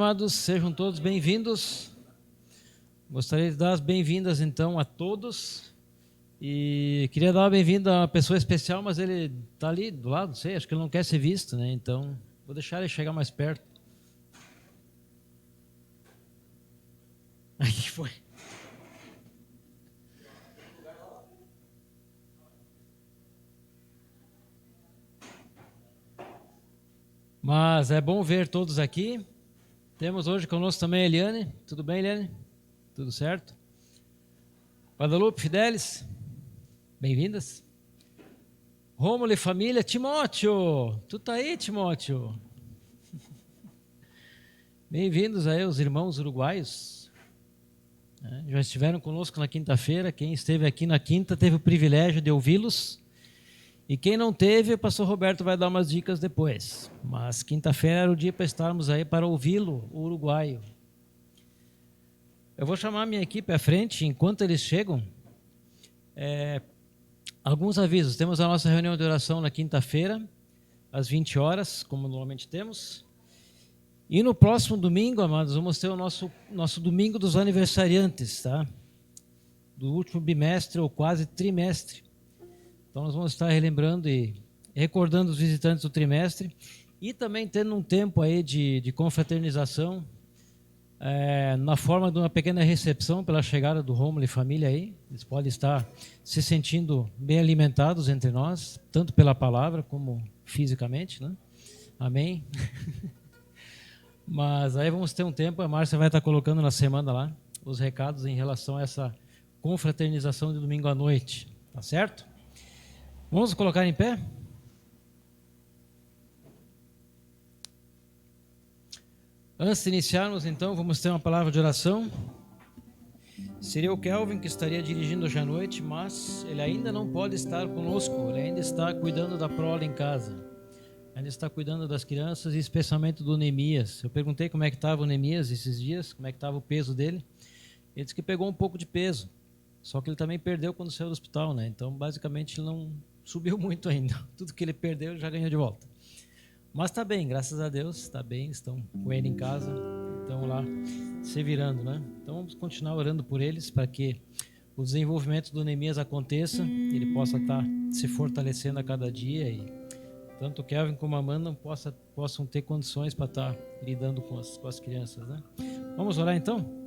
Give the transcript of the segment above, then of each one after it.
Amados, sejam todos bem-vindos. Gostaria de dar as bem-vindas então a todos e queria dar uma bem-vinda a uma pessoa especial, mas ele está ali do lado, não sei, acho que ele não quer ser visto, né? Então vou deixar ele chegar mais perto. Aí que foi. Mas é bom ver todos aqui. Temos hoje conosco também a Eliane. Tudo bem, Eliane? Tudo certo? Guadalupe, Fidelis, bem-vindas. Rômulo e família, Timóteo, tu tá aí, Timóteo? Bem-vindos aí os irmãos uruguaios. Já estiveram conosco na quinta-feira. Quem esteve aqui na quinta teve o privilégio de ouvi-los. E quem não teve, o pastor Roberto vai dar umas dicas depois. Mas quinta-feira era o dia para estarmos aí para ouvi-lo, o uruguaio. Eu vou chamar a minha equipe à frente, enquanto eles chegam. Alguns avisos. Temos a nossa reunião de oração na quinta-feira, às 20 horas, como normalmente temos. E no próximo domingo, amados, vamos ter o nosso domingo dos aniversariantes, tá? Do último bimestre ou quase trimestre. Então nós vamos estar relembrando e recordando os visitantes do trimestre e também tendo um tempo aí de confraternização na forma de uma pequena recepção pela chegada do Rômulo e família aí. Eles podem estar se sentindo bem alimentados entre nós, tanto pela palavra como fisicamente, né? Amém? Mas aí vamos ter um tempo, a Márcia vai estar colocando na semana lá os recados em relação a essa confraternização de domingo à noite, tá certo? Vamos colocar em pé? Antes de iniciarmos, então, vamos ter uma palavra de oração. Seria o Kelvin que estaria dirigindo hoje à noite, mas ele ainda não pode estar conosco, ele ainda está cuidando da prole em casa. Ainda está cuidando das crianças e especialmente do Neemias. Eu perguntei como é que estava o Neemias esses dias, como é que estava o peso dele. Ele disse que pegou um pouco de peso, só que ele também perdeu quando saiu do hospital, né? Então, basicamente, ele não subiu muito ainda. Tudo que ele perdeu, ele já ganhou de volta. Mas está bem, graças a Deus, está bem, estão com ele em casa, estão lá se virando, né? Então vamos continuar orando por eles para que o desenvolvimento do Neemias aconteça, ele possa estar se fortalecendo a cada dia e tanto o Kelvin como a Amanda possam ter condições para estar lidando com as crianças, né? Vamos orar então?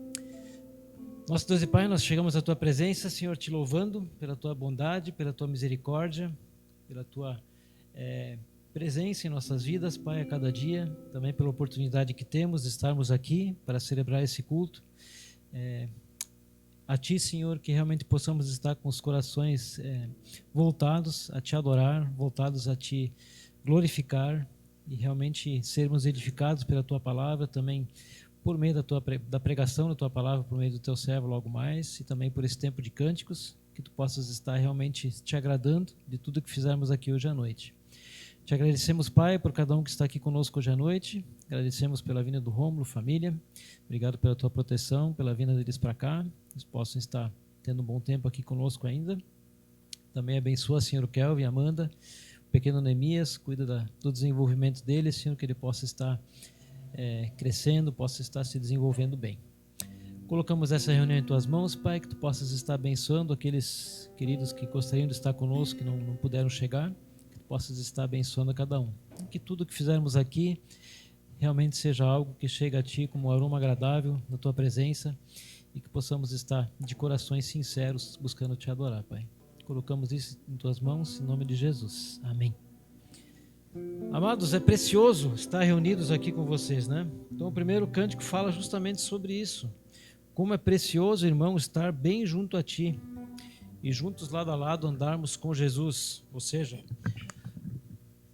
Nosso Deus e Pai, nós chegamos à Tua presença, Senhor, te louvando pela Tua bondade, pela Tua misericórdia, pela Tua presença em nossas vidas, Pai, a cada dia, também pela oportunidade que temos de estarmos aqui para celebrar esse culto. A Ti, Senhor, que realmente possamos estar com os corações voltados a Te adorar, voltados a Te glorificar e realmente sermos edificados pela Tua palavra, também por meio da pregação da Tua palavra, por meio do Teu servo logo mais, e também por esse tempo de cânticos, que Tu possas estar realmente Te agradando de tudo que fizermos aqui hoje à noite. Te agradecemos, Pai, por cada um que está aqui conosco hoje à noite, agradecemos pela vinda do Rômulo, família, obrigado pela Tua proteção, pela vinda deles para cá, eles possam estar tendo um bom tempo aqui conosco ainda. Também abençoa, Senhor, o Kelvin, Amanda, o pequeno Neemias, cuida do desenvolvimento dele, Senhor, que ele possa estar crescendo, possa estar se desenvolvendo bem. Colocamos essa reunião em Tuas mãos, Pai, que Tu possas estar abençoando aqueles queridos que gostariam de estar conosco, que não puderam chegar, que Tu possas estar abençoando a cada um. Que tudo que fizermos aqui realmente seja algo que chegue a Ti como um aroma agradável na Tua presença e que possamos estar de corações sinceros buscando Te adorar, Pai. Colocamos isso em Tuas mãos, em nome de Jesus. Amém. Amados, é precioso estar reunidos aqui com vocês, né? Então o primeiro cântico fala justamente sobre isso. Como é precioso, irmão, estar bem junto a Ti e juntos lado a lado andarmos com Jesus. Ou seja,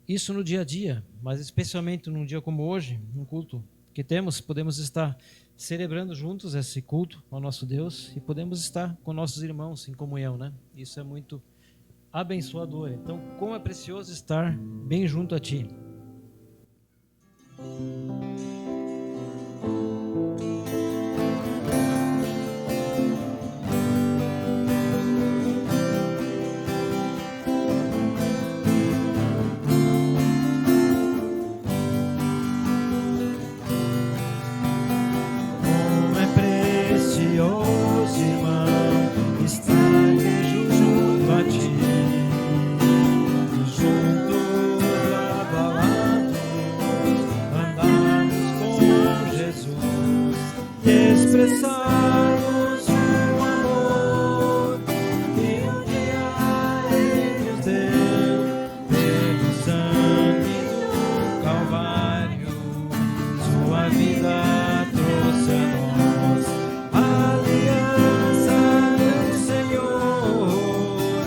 isso no dia a dia, mas especialmente num dia como hoje, um culto que podemos estar celebrando juntos esse culto ao nosso Deus e podemos estar com nossos irmãos em comunhão, né? Isso é muito abençoador. Então, como é precioso estar bem junto a Ti. expressarmos o amor que um dia Ele nos deu pelo sangue do Calvário. Sua vida trouxe a nós a aliança do Senhor.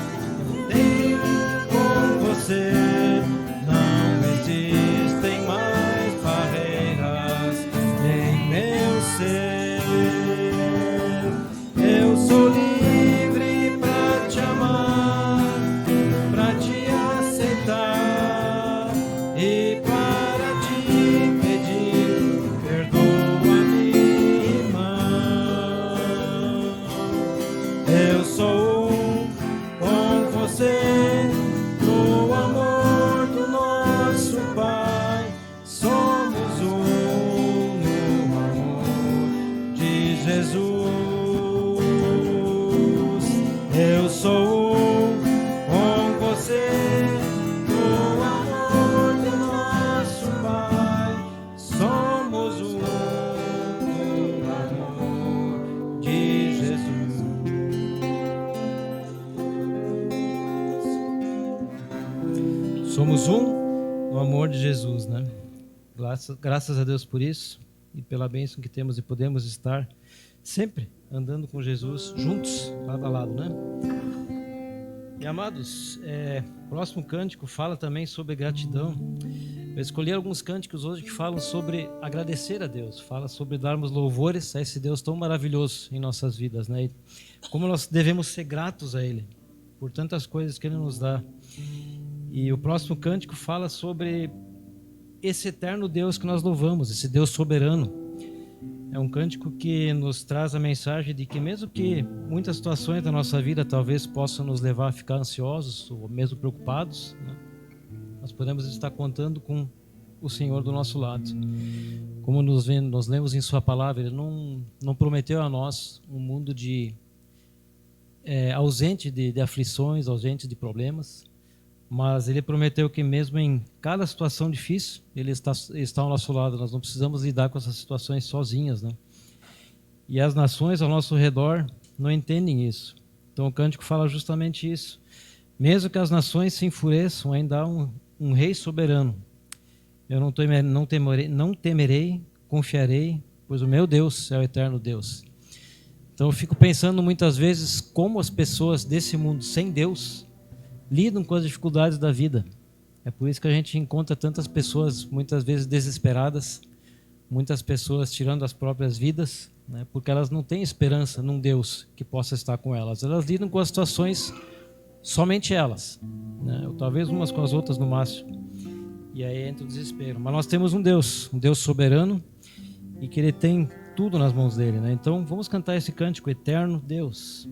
Eu tenho com você, não existem mais barreiras em meu ser. Eu sou livre para te amar, para te aceitar e para te pedir, perdoa-me, irmã. Eu sou um com você, no amor do nosso Pai. Somos um no amor de Jesus. Eu sou um com você, no amor do nosso Pai. Somos um no amor de Jesus. Somos um no amor de Jesus, né? Graças a Deus por isso e pela bênção que temos e podemos estar sempre andando com Jesus juntos, lado a lado, né? E amados, o próximo cântico fala também sobre gratidão. Eu escolhi alguns cânticos hoje que falam sobre agradecer a Deus, fala sobre darmos louvores a esse Deus tão maravilhoso em nossas vidas, né? E como nós devemos ser gratos a Ele por tantas coisas que Ele nos dá. E o próximo cântico fala sobre esse eterno Deus que nós louvamos, esse Deus soberano. É um cântico que nos traz a mensagem de que mesmo que muitas situações da nossa vida talvez possam nos levar a ficar ansiosos ou mesmo preocupados, né? Nós podemos estar contando com o Senhor do nosso lado. Como nós lemos em sua palavra, Ele não prometeu a nós um mundo ausente de aflições, ausente de problemas, mas Ele prometeu que mesmo em cada situação difícil, Ele está ao nosso lado. Nós não precisamos lidar com essas situações sozinhas, né? E as nações ao nosso redor não entendem isso. Então o cântico fala justamente isso. Mesmo que as nações se enfureçam, ainda há um rei soberano. Eu não temerei, confiarei, pois o meu Deus é o eterno Deus. Então eu fico pensando muitas vezes como as pessoas desse mundo sem Deus lidam com as dificuldades da vida. É por isso que a gente encontra tantas pessoas muitas vezes desesperadas, muitas pessoas tirando as próprias vidas, né, porque elas não têm esperança num Deus que possa estar com elas. Elas lidam com as situações somente elas, né, ou talvez umas com as outras no máximo. E aí entra o desespero. Mas nós temos um Deus soberano, e que Ele tem tudo nas mãos dele, né? Então vamos cantar esse cântico, Eterno Deus.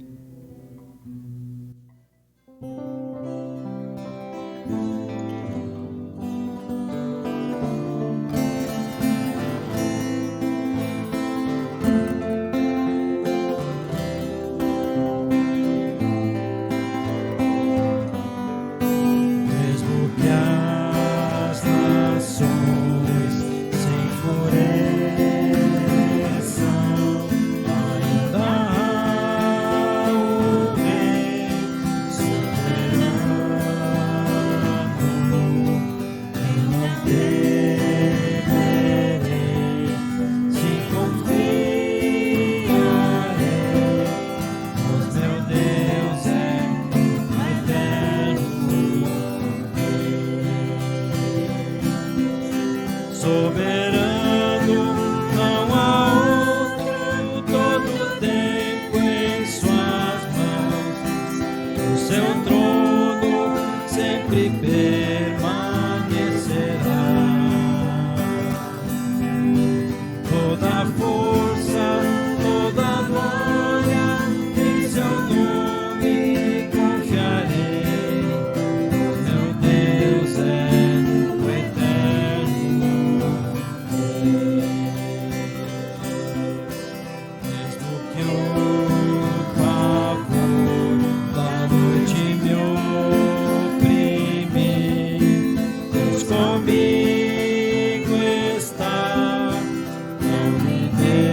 Comigo está, não me deixe.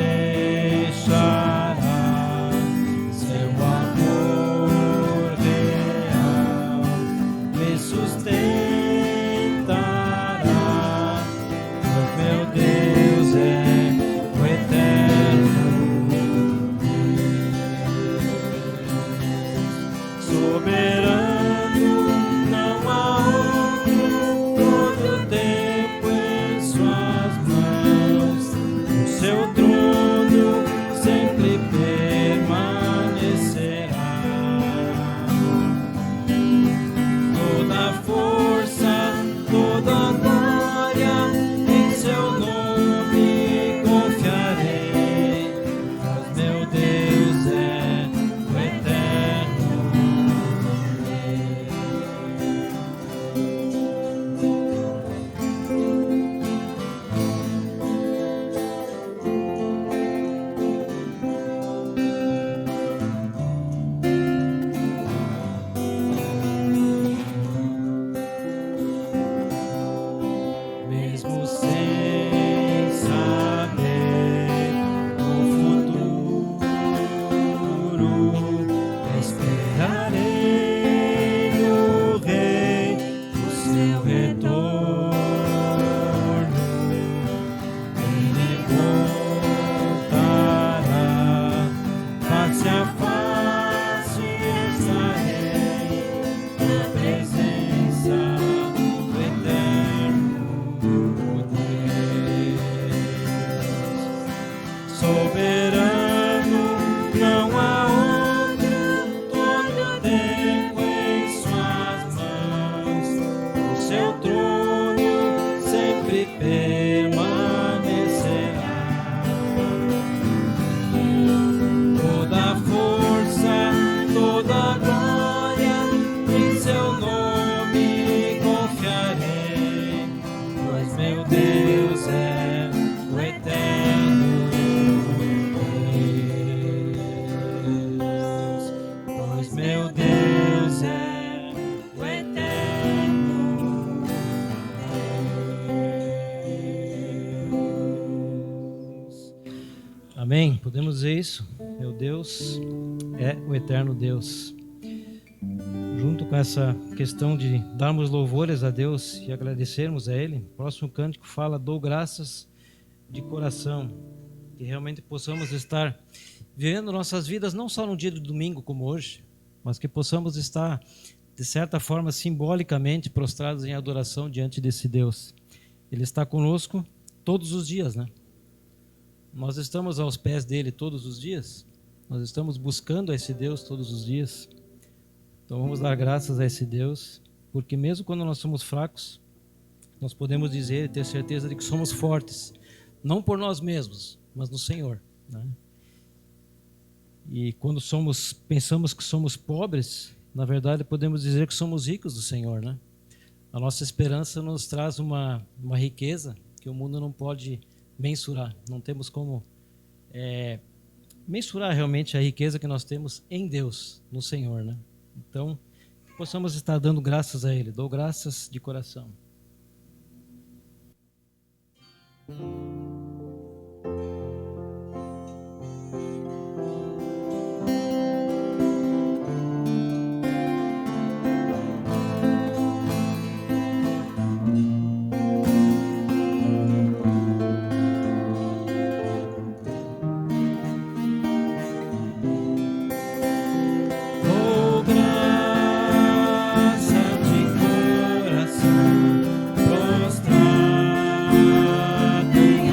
Amém? Podemos dizer isso? Meu Deus é o eterno Deus. Junto com essa questão de darmos louvores a Deus e agradecermos a Ele, o próximo cântico fala: dou graças de coração. Que realmente possamos estar vivendo nossas vidas não só no dia do domingo como hoje, mas que possamos estar, de certa forma, simbolicamente prostrados em adoração diante desse Deus. Ele está conosco todos os dias, né? Nós estamos aos pés dele todos os dias. Nós estamos buscando a esse Deus todos os dias. Então vamos dar graças a esse Deus, porque mesmo quando nós somos fracos, nós podemos dizer e ter certeza de que somos fortes, não por nós mesmos, mas no Senhor, né? E quando pensamos que somos pobres, na verdade podemos dizer que somos ricos do Senhor, né? A nossa esperança nos traz uma riqueza que o mundo não pode mensurar. Não temos como mensurar realmente a riqueza que nós temos em Deus, no Senhor, né? Então, possamos estar dando graças a Ele. Dou graças de coração. Prostrado em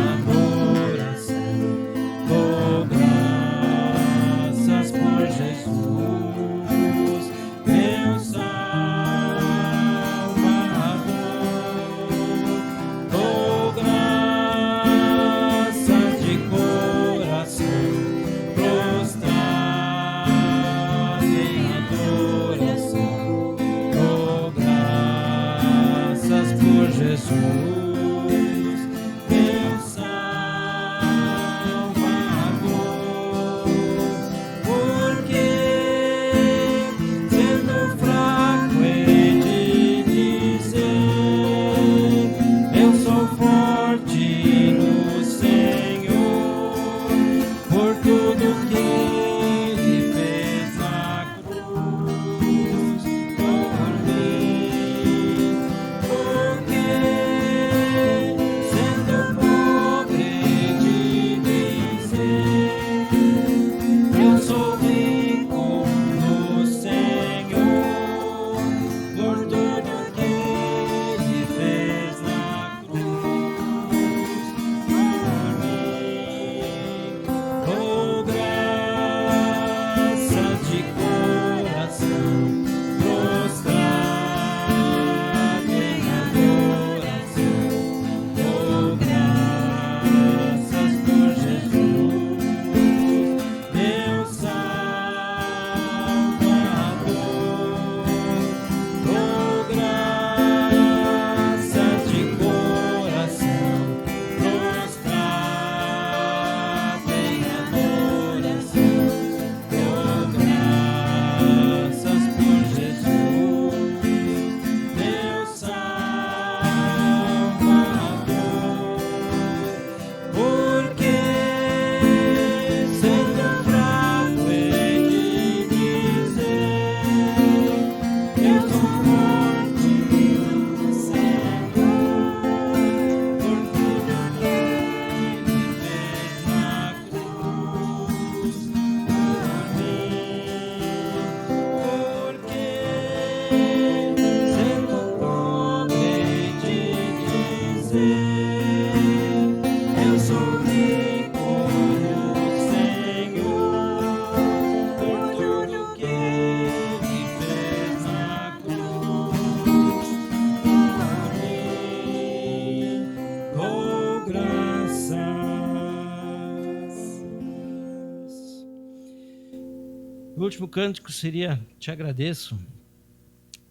O último cântico seria: te agradeço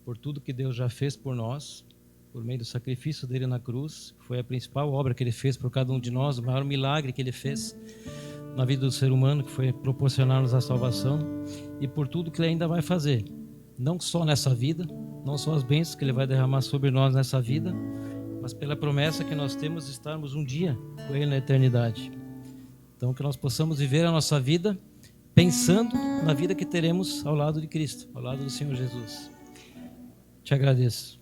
por tudo que Deus já fez por nós, por meio do sacrifício dele na cruz. Foi a principal obra que ele fez por cada um de nós, o maior milagre que ele fez na vida do ser humano, que foi proporcionar-nos a salvação, e por tudo que ele ainda vai fazer, não só nessa vida, não só as bênçãos que ele vai derramar sobre nós nessa vida, mas pela promessa que nós temos de estarmos um dia com ele na eternidade. Então, que nós possamos viver a nossa vida pensando na vida que teremos ao lado de Cristo, ao lado do Senhor Jesus. Te agradeço.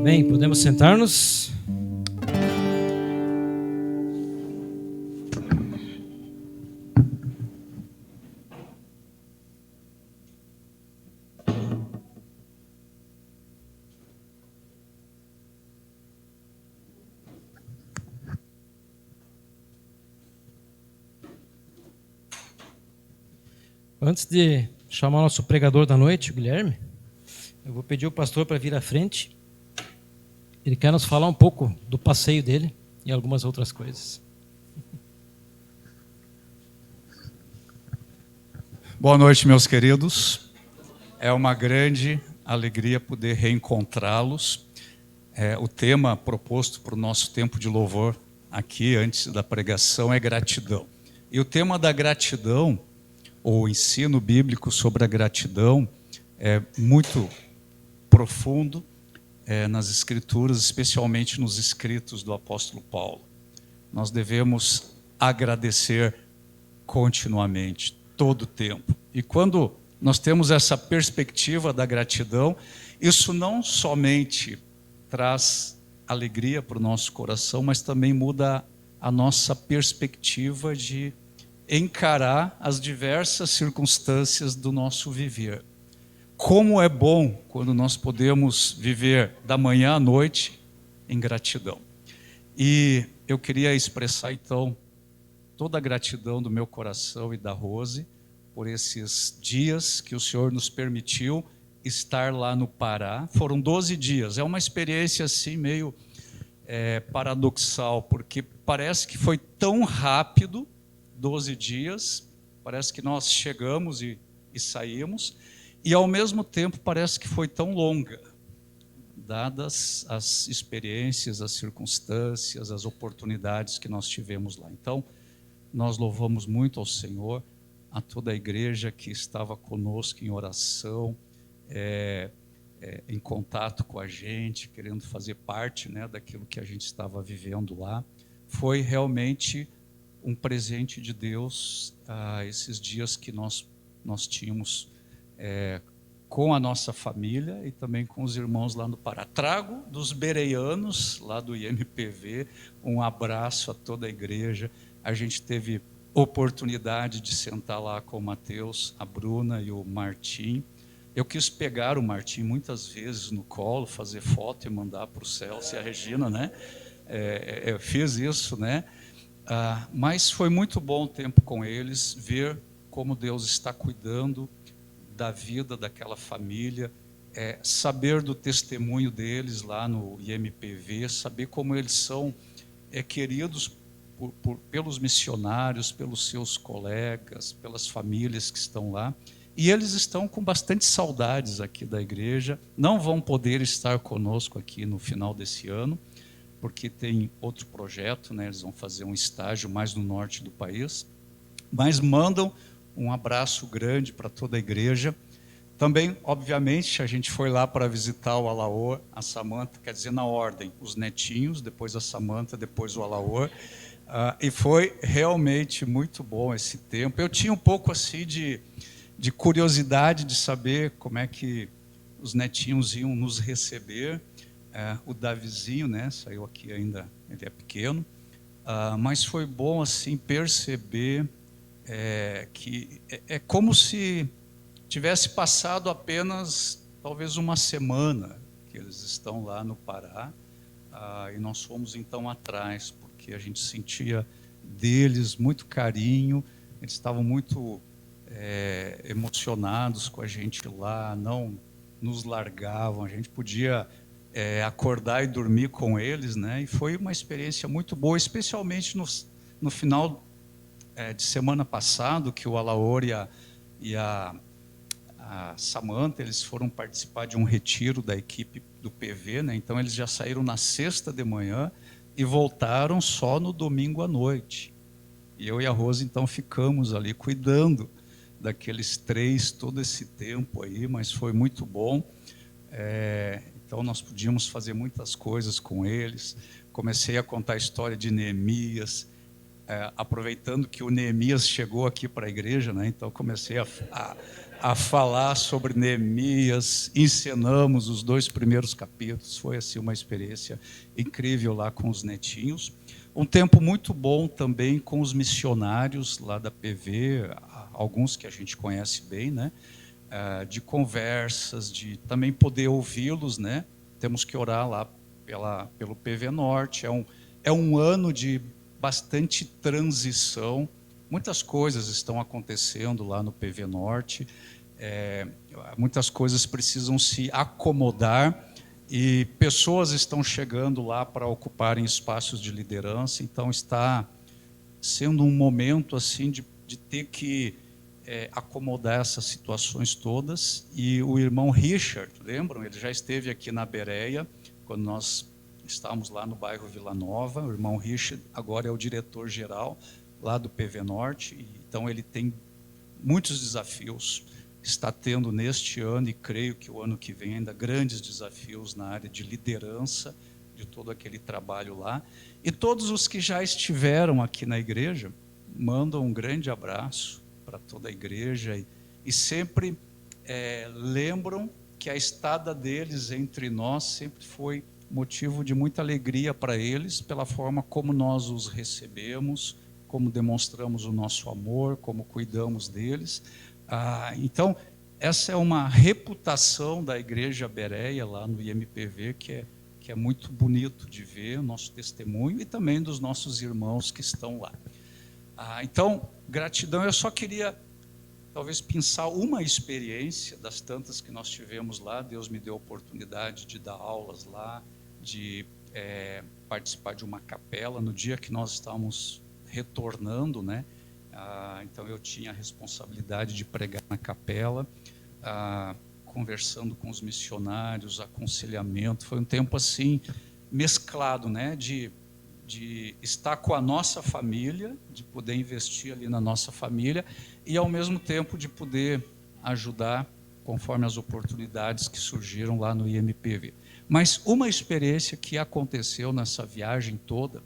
Amém. Podemos sentar-nos. Antes de chamar o nosso pregador da noite, o Guilherme, eu vou pedir o pastor para vir à frente. Ele quer nos falar um pouco do passeio dele e algumas outras coisas. Boa noite, meus queridos. É uma grande alegria poder reencontrá-los. O tema proposto para o nosso tempo de louvor aqui, antes da pregação, é gratidão. E o tema da gratidão, ou o ensino bíblico sobre a gratidão, é muito profundo nas Escrituras, especialmente nos escritos do apóstolo Paulo. Nós devemos agradecer continuamente, todo o tempo. E quando nós temos essa perspectiva da gratidão, isso não somente traz alegria para o nosso coração, mas também muda a nossa perspectiva de encarar as diversas circunstâncias do nosso viver. Como é bom quando nós podemos viver da manhã à noite em gratidão. E eu queria expressar então toda a gratidão do meu coração e da Rose por esses dias que o Senhor nos permitiu estar lá no Pará. Foram 12 dias, é uma experiência assim meio paradoxal, porque parece que foi tão rápido, 12 dias, parece que nós chegamos e saímos, e ao mesmo tempo parece que foi tão longa, dadas as experiências, as circunstâncias, as oportunidades que nós tivemos lá. Então, nós louvamos muito ao Senhor, a toda a igreja que estava conosco em oração, em contato com a gente, querendo fazer parte, né, daquilo que a gente estava vivendo lá. Foi realmente um presente de Deus, esses dias que nós tínhamos com a nossa família e também com os irmãos lá no Pará. Trago dos bereianos, lá do IMPV, um abraço a toda a igreja. A gente teve oportunidade de sentar lá com o Mateus, a Bruna e o Martim. Eu quis pegar o Martim muitas vezes no colo, fazer foto e mandar para o Celso e a Regina, né? Eu fiz isso, né? Mas foi muito bom o tempo com eles, ver como Deus está cuidando da vida daquela família, saber do testemunho deles lá no IMPV, saber como eles são queridos pelos missionários, pelos seus colegas, pelas famílias que estão lá. E eles estão com bastante saudades aqui da igreja, não vão poder estar conosco aqui no final desse ano, porque tem outro projeto, né? Eles vão fazer um estágio mais no norte do país, mas mandam um abraço grande para toda a igreja. Também, obviamente, a gente foi lá para visitar o Alaor, a Samanta, quer dizer, na ordem, os netinhos, depois a Samanta, depois o Alaor, e foi realmente muito bom esse tempo. Eu tinha um pouco assim de curiosidade de saber como é que os netinhos iam nos receber. O Davizinho, né, saiu aqui ainda, ele é pequeno, mas foi bom assim perceber que é como se tivesse passado apenas talvez uma semana que eles estão lá no Pará, e nós fomos então atrás, porque a gente sentia deles muito carinho, eles estavam muito emocionados com a gente lá, não nos largavam, a gente podia acordar e dormir com eles, né? E foi uma experiência muito boa, especialmente no final de semana passado, que o Alaor e a Samanta, eles foram participar de um retiro da equipe do PV, né? Então eles já saíram na sexta de manhã e voltaram só no domingo à noite. E eu e a Rose então ficamos ali cuidando daqueles três todo esse tempo aí, mas foi muito bom. Então nós podíamos fazer muitas coisas com eles. Comecei a contar a história de Neemias, aproveitando que o Neemias chegou aqui para a igreja, né? Então comecei a falar sobre Neemias, encenamos os 2 primeiros capítulos, foi assim uma experiência incrível lá com os netinhos. Um tempo muito bom também com os missionários lá da PV, alguns que a gente conhece bem, né? De conversas, de também poder ouvi-los, né? Temos que orar lá pelo PV Norte, é um ano de bastante transição, muitas coisas estão acontecendo lá no PV Norte, muitas coisas precisam se acomodar e pessoas estão chegando lá para ocuparem espaços de liderança, então está sendo um momento assim de ter que acomodar essas situações todas. E o irmão Richard, lembram? Ele já esteve aqui na Bereia, quando nós estávamos lá no bairro Vila Nova. O irmão Richard agora é o diretor-geral lá do PV Norte, então ele tem muitos desafios, está tendo neste ano, e creio que o ano que vem ainda grandes desafios na área de liderança, de todo aquele trabalho lá. E todos os que já estiveram aqui na igreja, mandam um grande abraço para toda a igreja e sempre lembram que a estada deles entre nós sempre foi motivo de muita alegria para eles, pela forma como nós os recebemos, como demonstramos o nosso amor, como cuidamos deles. Então, essa é uma reputação da Igreja Bereia, lá no IMPV, que é muito bonito de ver, o nosso testemunho, e também dos nossos irmãos que estão lá. Então, gratidão. Eu só queria talvez pensar uma experiência das tantas que nós tivemos lá. Deus me deu a oportunidade de dar aulas lá, de participar de uma capela no dia que nós estávamos retornando, né? Então eu tinha a responsabilidade de pregar na capela, conversando com os missionários, aconselhamento. Foi um tempo assim mesclado, né? De estar com a nossa família, de poder investir ali na nossa família e ao mesmo tempo de poder ajudar conforme as oportunidades que surgiram lá no IMPV. Mas uma experiência que aconteceu nessa viagem toda,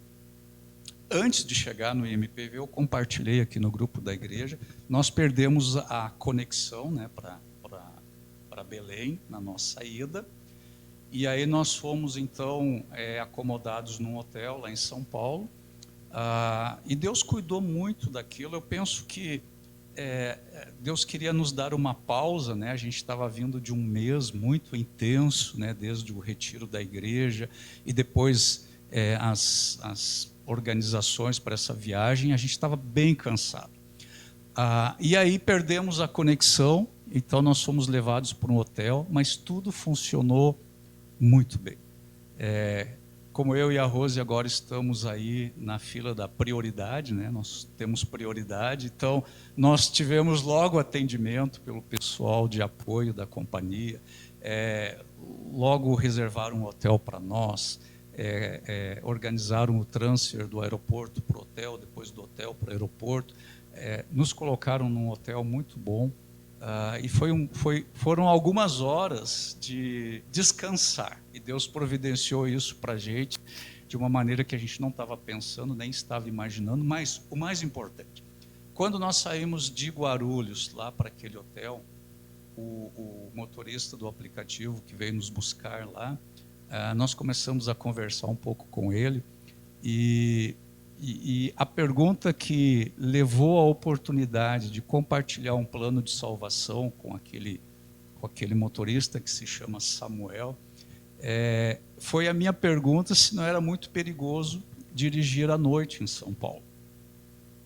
antes de chegar no IMPV, eu compartilhei aqui no grupo da igreja, nós perdemos a conexão, né, para Belém, na nossa ida, e aí nós fomos, então, acomodados num hotel lá em São Paulo, e Deus cuidou muito daquilo. Eu penso que Deus queria nos dar uma pausa, né? A gente estava vindo de um mês muito intenso, né? Desde o retiro da igreja e depois as organizações para essa viagem, a gente estava bem cansado. E aí perdemos a conexão, então nós fomos levados para um hotel, mas tudo funcionou muito bem. Como eu e a Rose agora estamos aí na fila da prioridade, né? Nós temos prioridade, então nós tivemos logo atendimento pelo pessoal de apoio da companhia, logo reservaram um hotel para nós, organizaram o transfer do aeroporto para o hotel, depois do hotel para o aeroporto, nos colocaram num hotel muito bom, e foram algumas horas de descansar, e Deus providenciou isso para a gente de uma maneira que a gente não estava pensando, nem estava imaginando. Mas o mais importante, quando nós saímos de Guarulhos lá para aquele hotel, o motorista do aplicativo que veio nos buscar lá, nós começamos a conversar um pouco com ele, e a pergunta que levou à oportunidade de compartilhar um plano de salvação com aquele motorista que se chama Samuel, foi a minha pergunta se não era muito perigoso dirigir à noite em São Paulo,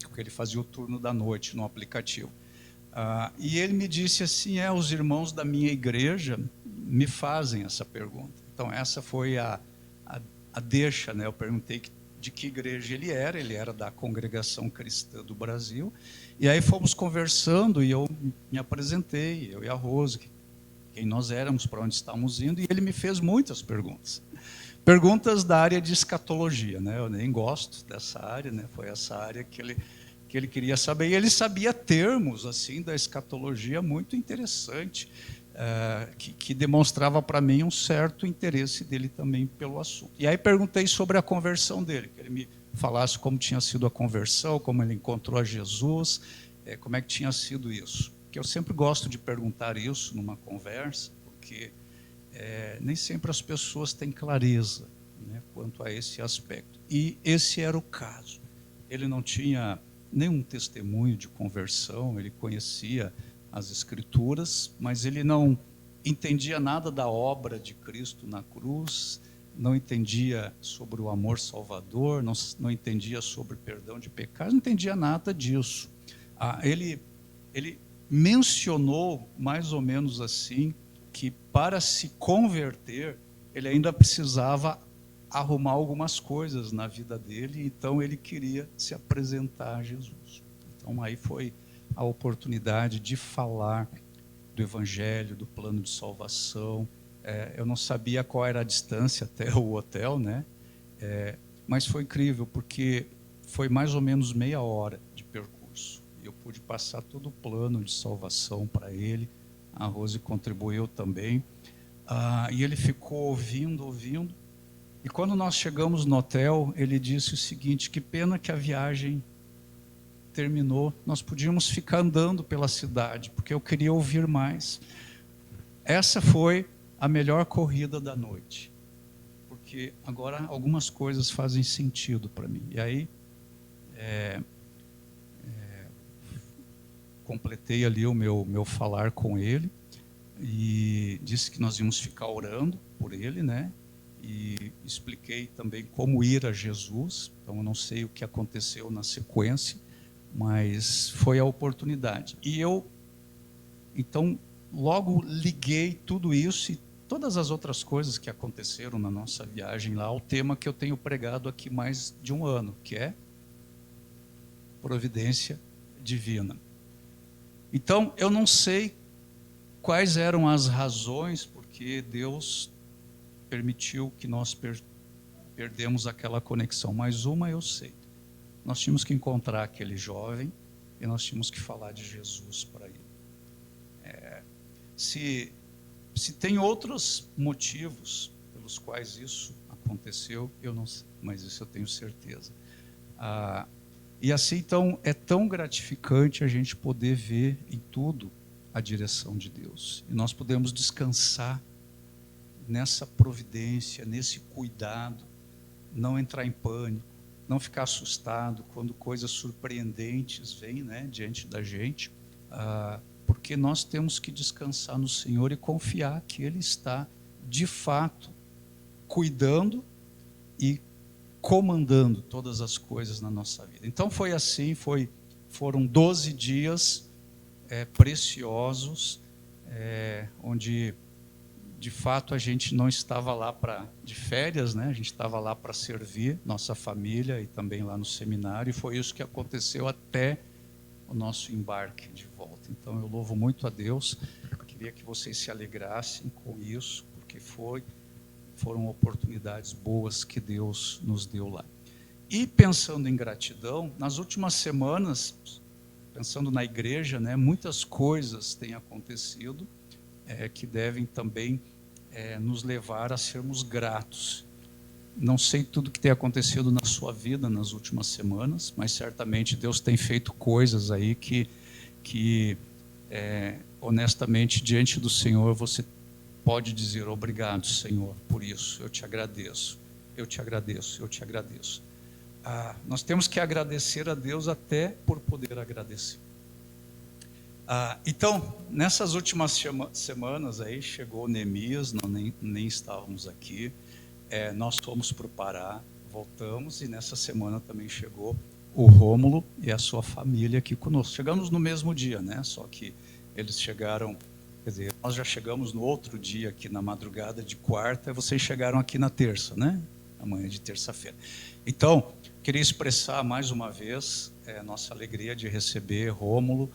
porque ele fazia o turno da noite no aplicativo. E ele me disse assim, os irmãos da minha igreja me fazem essa pergunta. Então essa foi a deixa, né? Eu perguntei de que igreja ele era da Congregação Cristã do Brasil, e aí fomos conversando, e eu me apresentei, eu e a Rose, quem nós éramos, para onde estávamos indo, e ele me fez muitas perguntas da área de escatologia, né? Eu nem gosto dessa área, né? Foi essa área que ele queria saber, e ele sabia termos assim da escatologia muito interessante, que demonstrava para mim um certo interesse dele também pelo assunto. E aí perguntei sobre a conversão dele, que ele me falasse como tinha sido a conversão, como ele encontrou a Jesus, como é que tinha sido isso. Porque eu sempre gosto de perguntar isso numa conversa, porque nem sempre as pessoas têm clareza, né, quanto a esse aspecto. E esse era o caso. Ele não tinha nenhum testemunho de conversão, ele conhecia as Escrituras, mas ele não entendia nada da obra de Cristo na cruz, não entendia sobre o amor salvador, não entendia sobre perdão de pecados, não entendia nada disso. Ele mencionou mais ou menos assim, que para se converter, ele ainda precisava arrumar algumas coisas na vida dele, então ele queria se apresentar a Jesus. Então aí foi a oportunidade de falar do Evangelho, do plano de salvação. Eu não sabia qual era a distância até o hotel, né? Mas foi incrível, porque foi mais ou menos meia hora de percurso. Eu pude passar todo o plano de salvação para ele, a Rose contribuiu também, e ele ficou ouvindo, e quando nós chegamos no hotel, ele disse o seguinte: que pena que a viagem terminou, nós podíamos ficar andando pela cidade, porque eu queria ouvir mais. Essa foi a melhor corrida da noite, porque agora algumas coisas fazem sentido para mim. E aí completei ali o meu falar com ele, e disse que nós íamos ficar orando por ele, né? E expliquei também como ir a Jesus. Então eu não sei o que aconteceu na sequência, mas foi a oportunidade. E eu, então, logo liguei tudo isso e todas as outras coisas que aconteceram na nossa viagem lá ao tema que eu tenho pregado aqui mais de um ano, que é providência divina. Então, eu não sei quais eram as razões porque Deus permitiu que nós perdemos aquela conexão, mas uma eu sei. Nós tínhamos que encontrar aquele jovem e nós tínhamos que falar de Jesus para ele. Se tem outros motivos pelos quais isso aconteceu, eu não sei, mas isso eu tenho certeza. E assim, então, é tão gratificante a gente poder ver em tudo a direção de Deus. E nós podemos descansar nessa providência, nesse cuidado, não entrar em pânico, não ficar assustado quando coisas surpreendentes vêm, né, diante da gente, porque nós temos que descansar no Senhor e confiar que Ele está, de fato, cuidando e comandando todas as coisas na nossa vida. Então foi assim, foram 12 dias preciosos, onde de fato a gente não estava lá de férias, né? A gente estava lá para servir nossa família e também lá no seminário, e foi isso que aconteceu até o nosso embarque de volta. Então eu louvo muito a Deus, queria que vocês se alegrassem com isso, porque foram oportunidades boas que Deus nos deu lá. E pensando em gratidão, nas últimas semanas, pensando na igreja, né, muitas coisas têm acontecido que devem também nos levar a sermos gratos. Não sei tudo que tem acontecido na sua vida nas últimas semanas, mas certamente Deus tem feito coisas aí que honestamente, diante do Senhor, você pode dizer: obrigado, Senhor, por isso, eu te agradeço, eu te agradeço, eu te agradeço. Nós temos que agradecer a Deus até por poder agradecer. Então, nessas últimas semanas aí, chegou Neemias, nós nem estávamos aqui, nós fomos para o Pará, voltamos, e nessa semana também chegou o Rômulo e a sua família aqui conosco. Chegamos no mesmo dia, né? Só que eles chegaram, quer dizer, nós já chegamos no outro dia aqui na madrugada de quarta, e vocês chegaram aqui na terça, né? Amanhã de terça-feira. Então, queria expressar mais uma vez nossa alegria de receber Rômulo,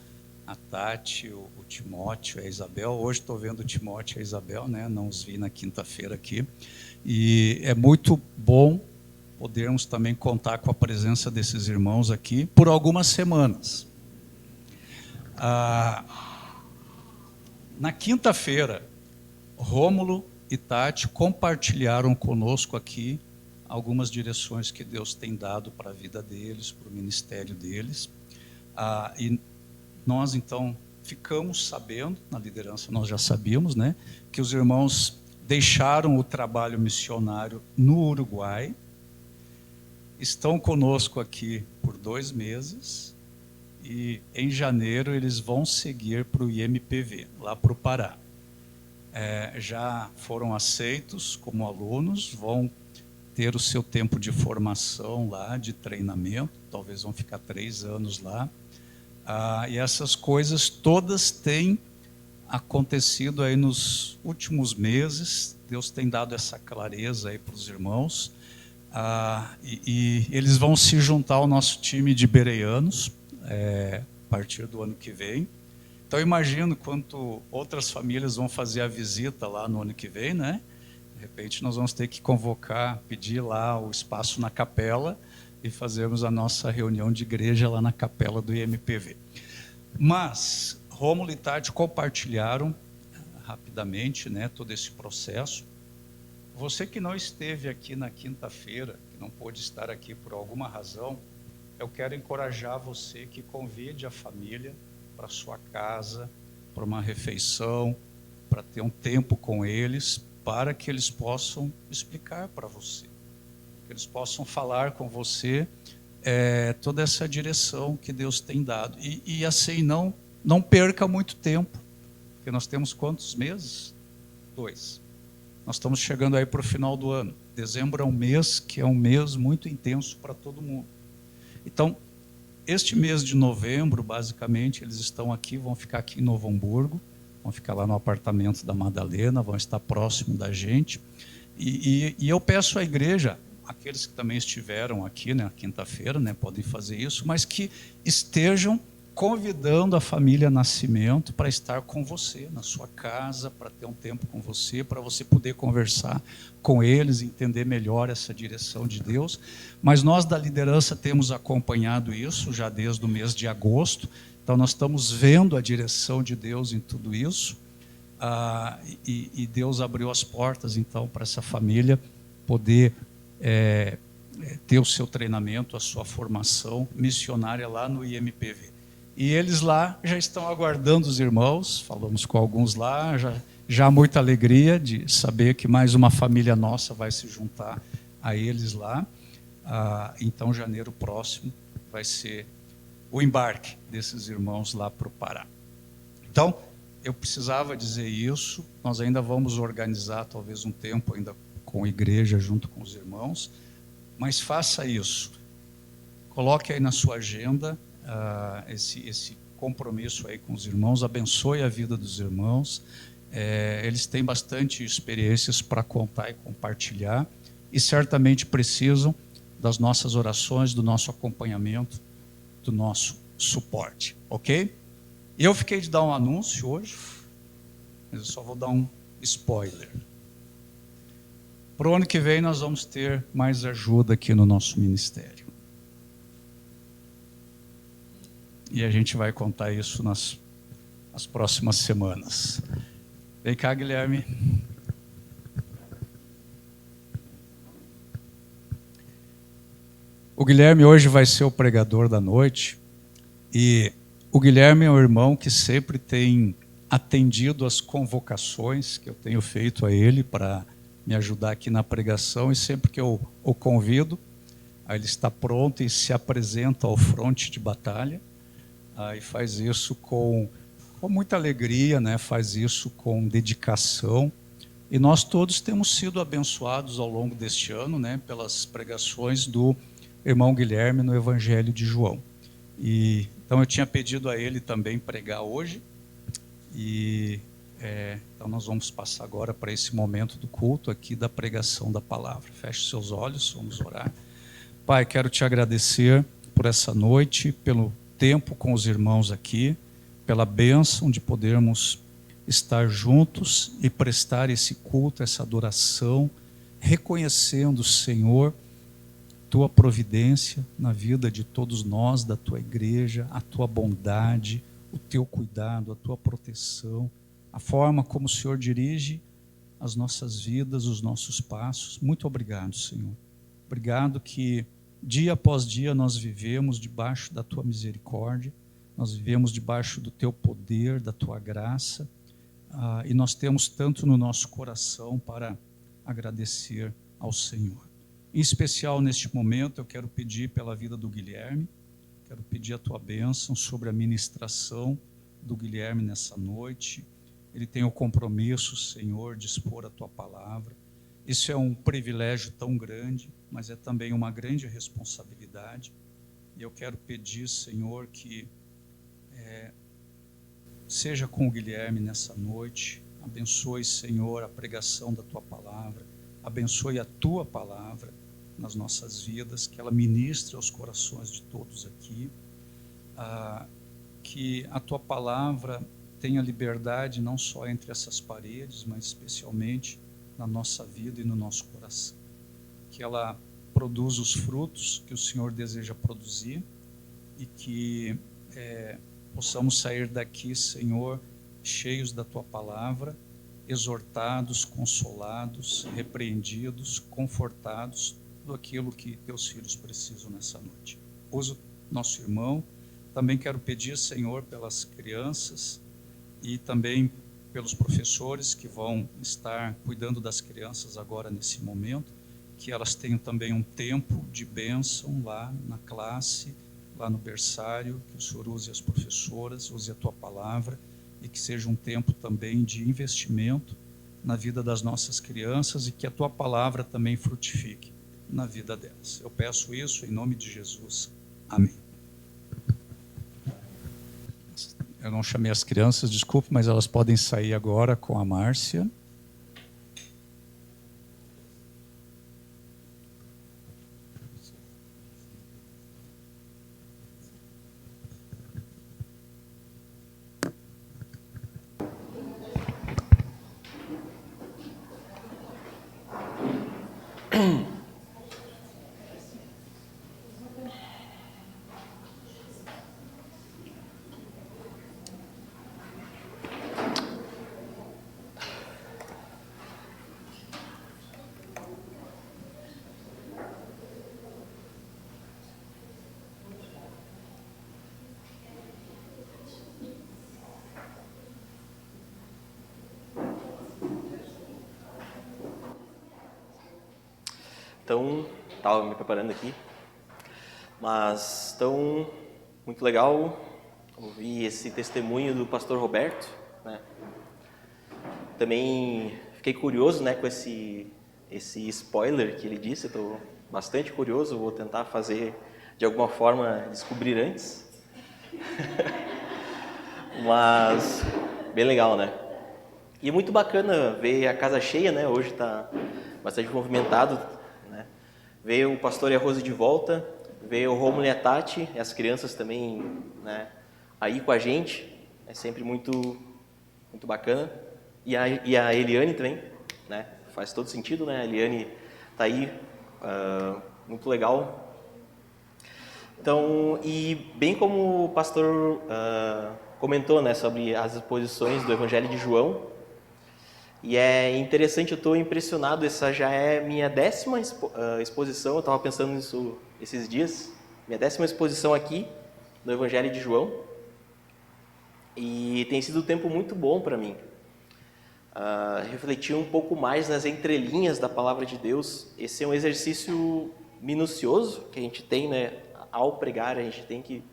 a Tati, o Timóteo, a Isabel. Hoje estou vendo o Timóteo e a Isabel, né? Não os vi na quinta-feira aqui. E é muito bom podermos também contar com a presença desses irmãos aqui por algumas semanas. Na quinta-feira, Rômulo e Tati compartilharam conosco aqui algumas direções que Deus tem dado para a vida deles, para o ministério deles. E nós, então, ficamos sabendo, na liderança nós já sabíamos, né, que os irmãos deixaram o trabalho missionário no Uruguai, estão conosco aqui por 2 meses, e em janeiro eles vão seguir para o IMPV, lá para o Pará. Já foram aceitos como alunos, vão ter o seu tempo de formação lá, de treinamento, talvez vão ficar 3 anos lá. E essas coisas todas têm acontecido aí nos últimos meses. Deus tem dado essa clareza aí para os irmãos. E eles vão se juntar ao nosso time de bereanos a partir do ano que vem. Então, imagino quanto outras famílias vão fazer a visita lá no ano que vem, né? De repente, nós vamos ter que convocar, pedir lá o espaço na capela e fazermos a nossa reunião de igreja lá na capela do IMPV. Mas Rômulo e Tati compartilharam rapidamente, né, todo esse processo. Você que não esteve aqui na quinta-feira, que não pôde estar aqui por alguma razão, eu quero encorajar você que convide a família para sua casa, para uma refeição, para ter um tempo com eles, para que eles possam explicar para você, que eles possam falar com você toda essa direção que Deus tem dado. E assim, não perca muito tempo, porque nós temos quantos meses? 2. Nós estamos chegando aí para o final do ano. Dezembro é um mês que é um mês muito intenso para todo mundo. Então, este mês de novembro, basicamente, eles estão aqui, vão ficar aqui em Novo Hamburgo, vão ficar lá no apartamento da Madalena, vão estar próximo da gente. E eu peço à igreja, aqueles que também estiveram aqui na quinta-feira, né, podem fazer isso, mas que estejam convidando a família Nascimento para estar com você, na sua casa, para ter um tempo com você, para você poder conversar com eles, entender melhor essa direção de Deus. Mas nós da liderança temos acompanhado isso já desde o mês de agosto, então nós estamos vendo a direção de Deus em tudo isso, e Deus abriu as portas então para essa família poder ter o seu treinamento, a sua formação missionária lá no IMPV. E eles lá já estão aguardando os irmãos, falamos com alguns lá, já há muita alegria de saber que mais uma família nossa vai se juntar a eles lá. Então, janeiro próximo vai ser o embarque desses irmãos lá para o Pará. Então, eu precisava dizer isso, nós ainda vamos organizar talvez um tempo ainda com a igreja junto com os irmãos, mas faça isso, coloque aí na sua agenda esse compromisso aí com os irmãos, abençoe a vida dos irmãos, eles têm bastante experiências para contar e compartilhar, e certamente precisam das nossas orações, do nosso acompanhamento, do nosso suporte, ok? E eu fiquei de dar um anúncio hoje, mas eu só vou dar um spoiler. Para o ano que vem nós vamos ter mais ajuda aqui no nosso ministério. E a gente vai contar isso nas próximas semanas. Vem cá, Guilherme. O Guilherme hoje vai ser o pregador da noite. E o Guilherme é um irmão que sempre tem atendido às convocações que eu tenho feito a ele para me ajudar aqui na pregação. E sempre que eu o convido, ele está pronto e se apresenta ao fronte de batalha. E faz isso com muita alegria, né? Faz isso com dedicação. E nós todos temos sido abençoados ao longo deste ano, né? Pelas pregações do irmão Guilherme no Evangelho de João. Então eu tinha pedido a ele também pregar hoje. Então nós vamos passar agora para esse momento do culto aqui da pregação da palavra. Feche seus olhos, vamos orar. Pai, quero te agradecer por essa noite, pelo tempo com os irmãos aqui, pela bênção de podermos estar juntos e prestar esse culto, essa adoração, reconhecendo, Senhor, tua providência na vida de todos nós, da tua igreja, a tua bondade, o teu cuidado, a tua proteção, a forma como o Senhor dirige as nossas vidas, os nossos passos. Muito obrigado, Senhor. Obrigado que dia após dia nós vivemos debaixo da tua misericórdia, nós vivemos debaixo do teu poder, da tua graça, e nós temos tanto no nosso coração para agradecer ao Senhor. Em especial neste momento eu quero pedir pela vida do Guilherme, quero pedir a tua bênção sobre a ministração do Guilherme nessa noite. Ele tem o compromisso, Senhor, de expor a tua palavra. Isso é um privilégio tão grande, mas é também uma grande responsabilidade. E eu quero pedir, Senhor, que seja com o Guilherme nessa noite. Abençoe, Senhor, a pregação da tua palavra. Abençoe a tua palavra nas nossas vidas, que ela ministre aos corações de todos aqui. Que a tua palavra tenha liberdade não só entre essas paredes, mas especialmente na nossa vida e no nosso coração. Que ela produza os frutos que o Senhor deseja produzir e que possamos sair daqui, Senhor, cheios da tua palavra, exortados, consolados, repreendidos, confortados, tudo aquilo que teus filhos precisam nessa noite. Usa o nosso irmão. Também quero pedir, Senhor, pelas crianças e também pelos professores que vão estar cuidando das crianças agora nesse momento, que elas tenham também um tempo de bênção lá na classe, lá no berçário, que o Senhor use as professoras, use a tua palavra, e que seja um tempo também de investimento na vida das nossas crianças e que a tua palavra também frutifique na vida delas. Eu peço isso em nome de Jesus. Amém. Eu não chamei as crianças, desculpe, mas elas podem sair agora com a Márcia. Então, estava me preparando aqui, mas então, muito legal ouvir esse testemunho do pastor Roberto, né? Também fiquei curioso, né, com esse spoiler que ele disse, estou bastante curioso, vou tentar fazer de alguma forma descobrir antes. Mas bem legal, né? E muito bacana ver a casa cheia, né? Hoje está bastante movimentado, né? Ver o pastor e a Rose de volta, ver o Romulo e a Tati, e as crianças também, né, aí com a gente, é sempre muito bacana. E a Eliane também, né? Faz todo sentido, né? A Eliane tá aí, muito legal. Então, e bem como o pastor comentou, né, sobre as exposições do Evangelho de João, e é interessante, eu estou impressionado, essa já é minha 10ª exposição, eu estava pensando nisso esses dias, minha 10ª exposição aqui no Evangelho de João, e tem sido um tempo muito bom para mim. Refletir um pouco mais nas entrelinhas da Palavra de Deus. Esse é um exercício minucioso que a gente tem, né? Ao pregar, a gente tem que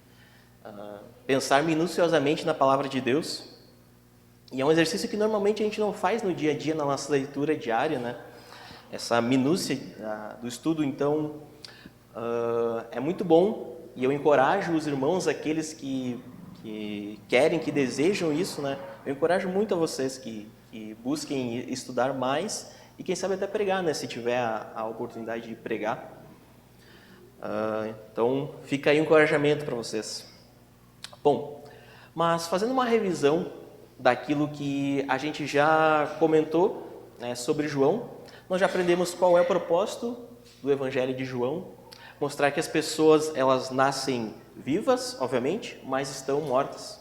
pensar minuciosamente na Palavra de Deus. E é um exercício que normalmente a gente não faz no dia a dia, na nossa leitura diária, né? Essa minúcia do estudo, então, é muito bom. E eu encorajo os irmãos, aqueles que querem, que desejam isso, né? Eu encorajo muito a vocês que busquem estudar mais e quem sabe até pregar, né? Se tiver a oportunidade de pregar. Então, fica aí um encorajamento para vocês. Bom, mas fazendo uma revisão daquilo que a gente já comentou, né, sobre João, nós já aprendemos qual é o propósito do Evangelho de João, mostrar que as pessoas, elas nascem vivas, obviamente, mas estão mortas.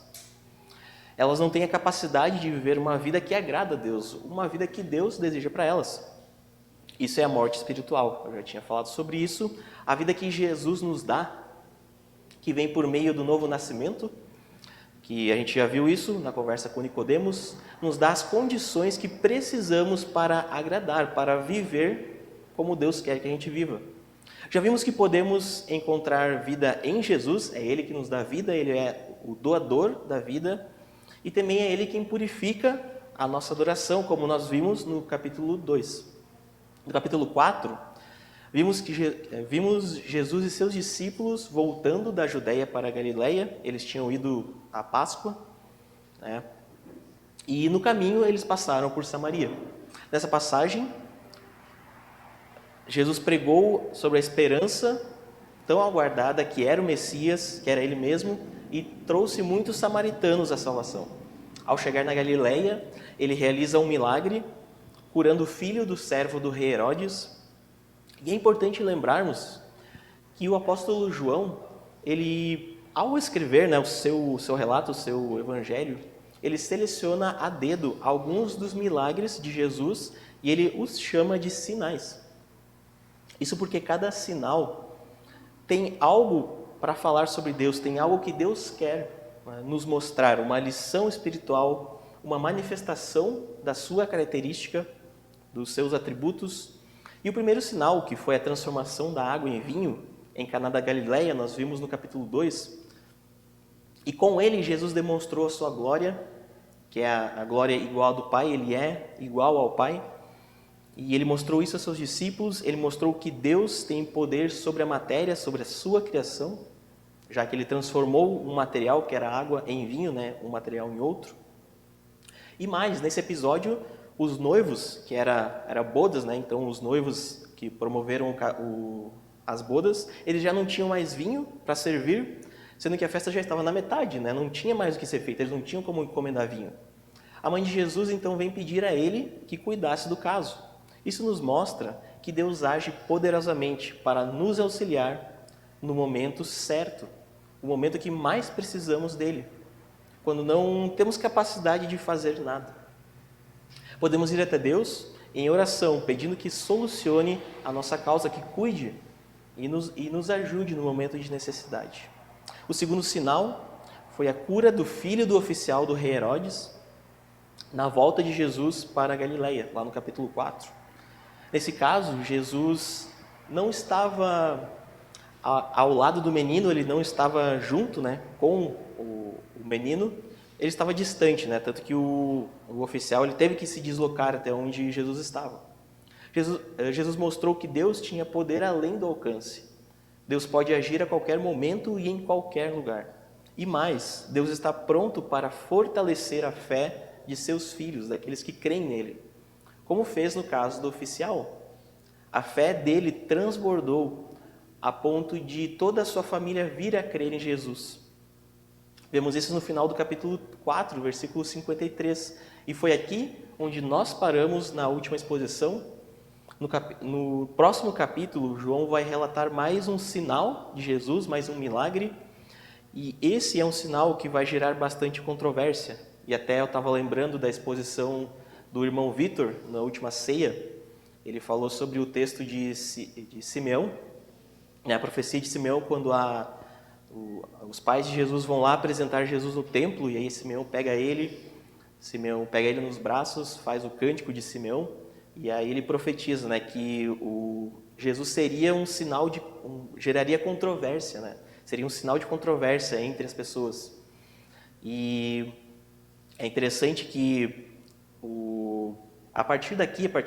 Elas não têm a capacidade de viver uma vida que agrada a Deus, uma vida que Deus deseja para elas. Isso é a morte espiritual, eu já tinha falado sobre isso. A vida que Jesus nos dá, que vem por meio do novo nascimento, que a gente já viu isso na conversa com Nicodemos, nos dá as condições que precisamos para agradar, para viver como Deus quer que a gente viva. Já vimos que podemos encontrar vida em Jesus, é Ele que nos dá vida, Ele é o doador da vida, e também é Ele quem purifica a nossa adoração, como nós vimos no capítulo 2. No capítulo 4, vimos Jesus e seus discípulos voltando da Judéia para a Galileia. Eles tinham ido à Páscoa, né? E no caminho eles passaram por Samaria. Nessa passagem, Jesus pregou sobre a esperança tão aguardada que era o Messias, que era Ele mesmo, e trouxe muitos samaritanos à salvação. Ao chegar na Galileia, ele realiza um milagre, curando o filho do servo do rei Herodes. E é importante lembrarmos que o apóstolo João, ele, ao escrever, né, o seu relato, o seu evangelho, ele seleciona a dedo alguns dos milagres de Jesus e ele os chama de sinais. Isso porque cada sinal tem algo para falar sobre Deus, tem algo que Deus quer, né, nos mostrar, uma lição espiritual, uma manifestação da sua característica, dos seus atributos. E o primeiro sinal, que foi a transformação da água em vinho, em Caná da Galileia, nós vimos no capítulo 2. E com ele, Jesus demonstrou a sua glória, que é a glória igual à do Pai, ele é igual ao Pai. E ele mostrou isso aos seus discípulos, ele mostrou que Deus tem poder sobre a matéria, sobre a sua criação. já que ele transformou um material que era água em vinho, né, um material em outro. E mais, nesse episódio, os noivos, que era bodas, né, então os noivos que promoveram as bodas, eles já não tinham mais vinho para servir, sendo que a festa já estava na metade, né, não tinha mais o que ser feito, eles não tinham como encomendar vinho. A mãe de Jesus então vem pedir a ele que cuidasse do caso. Isso nos mostra que Deus age poderosamente para nos auxiliar no momento certo, o momento que mais precisamos dele, quando não temos capacidade de fazer nada. Podemos ir até Deus em oração, pedindo que solucione a nossa causa, que cuide e nos ajude no momento de necessidade. O segundo sinal foi a cura do filho do oficial do rei Herodes, na volta de Jesus para a Galileia, lá no capítulo 4. Nesse caso, Jesus não estava ao lado do menino, ele não estava junto, né, com o menino, ele estava distante, né, tanto que o oficial ele teve que se deslocar até onde Jesus estava. Jesus mostrou que Deus tinha poder além do alcance. Deus pode agir a qualquer momento e em qualquer lugar. E mais, Deus está pronto para fortalecer a fé de seus filhos, daqueles que creem nele, como fez no caso do oficial. A fé dele transbordou a ponto de toda a sua família vir a crer em Jesus. Vemos isso no final do capítulo 4, versículo 53. E foi aqui onde nós paramos na última exposição. No próximo capítulo, João vai relatar mais um sinal de Jesus, mais um milagre. E esse é um sinal que vai gerar bastante controvérsia. E até eu estava lembrando da exposição do irmão Vitor, na última ceia. Ele falou sobre o texto de Simeão, a profecia de Simeão, quando os pais de Jesus vão lá apresentar Jesus no templo, e aí Simeão pega ele nos braços, faz o cântico de Simeão, e aí ele profetiza, né, que Jesus seria um sinal geraria controvérsia, né? Seria um sinal de controvérsia entre as pessoas. E é interessante que a partir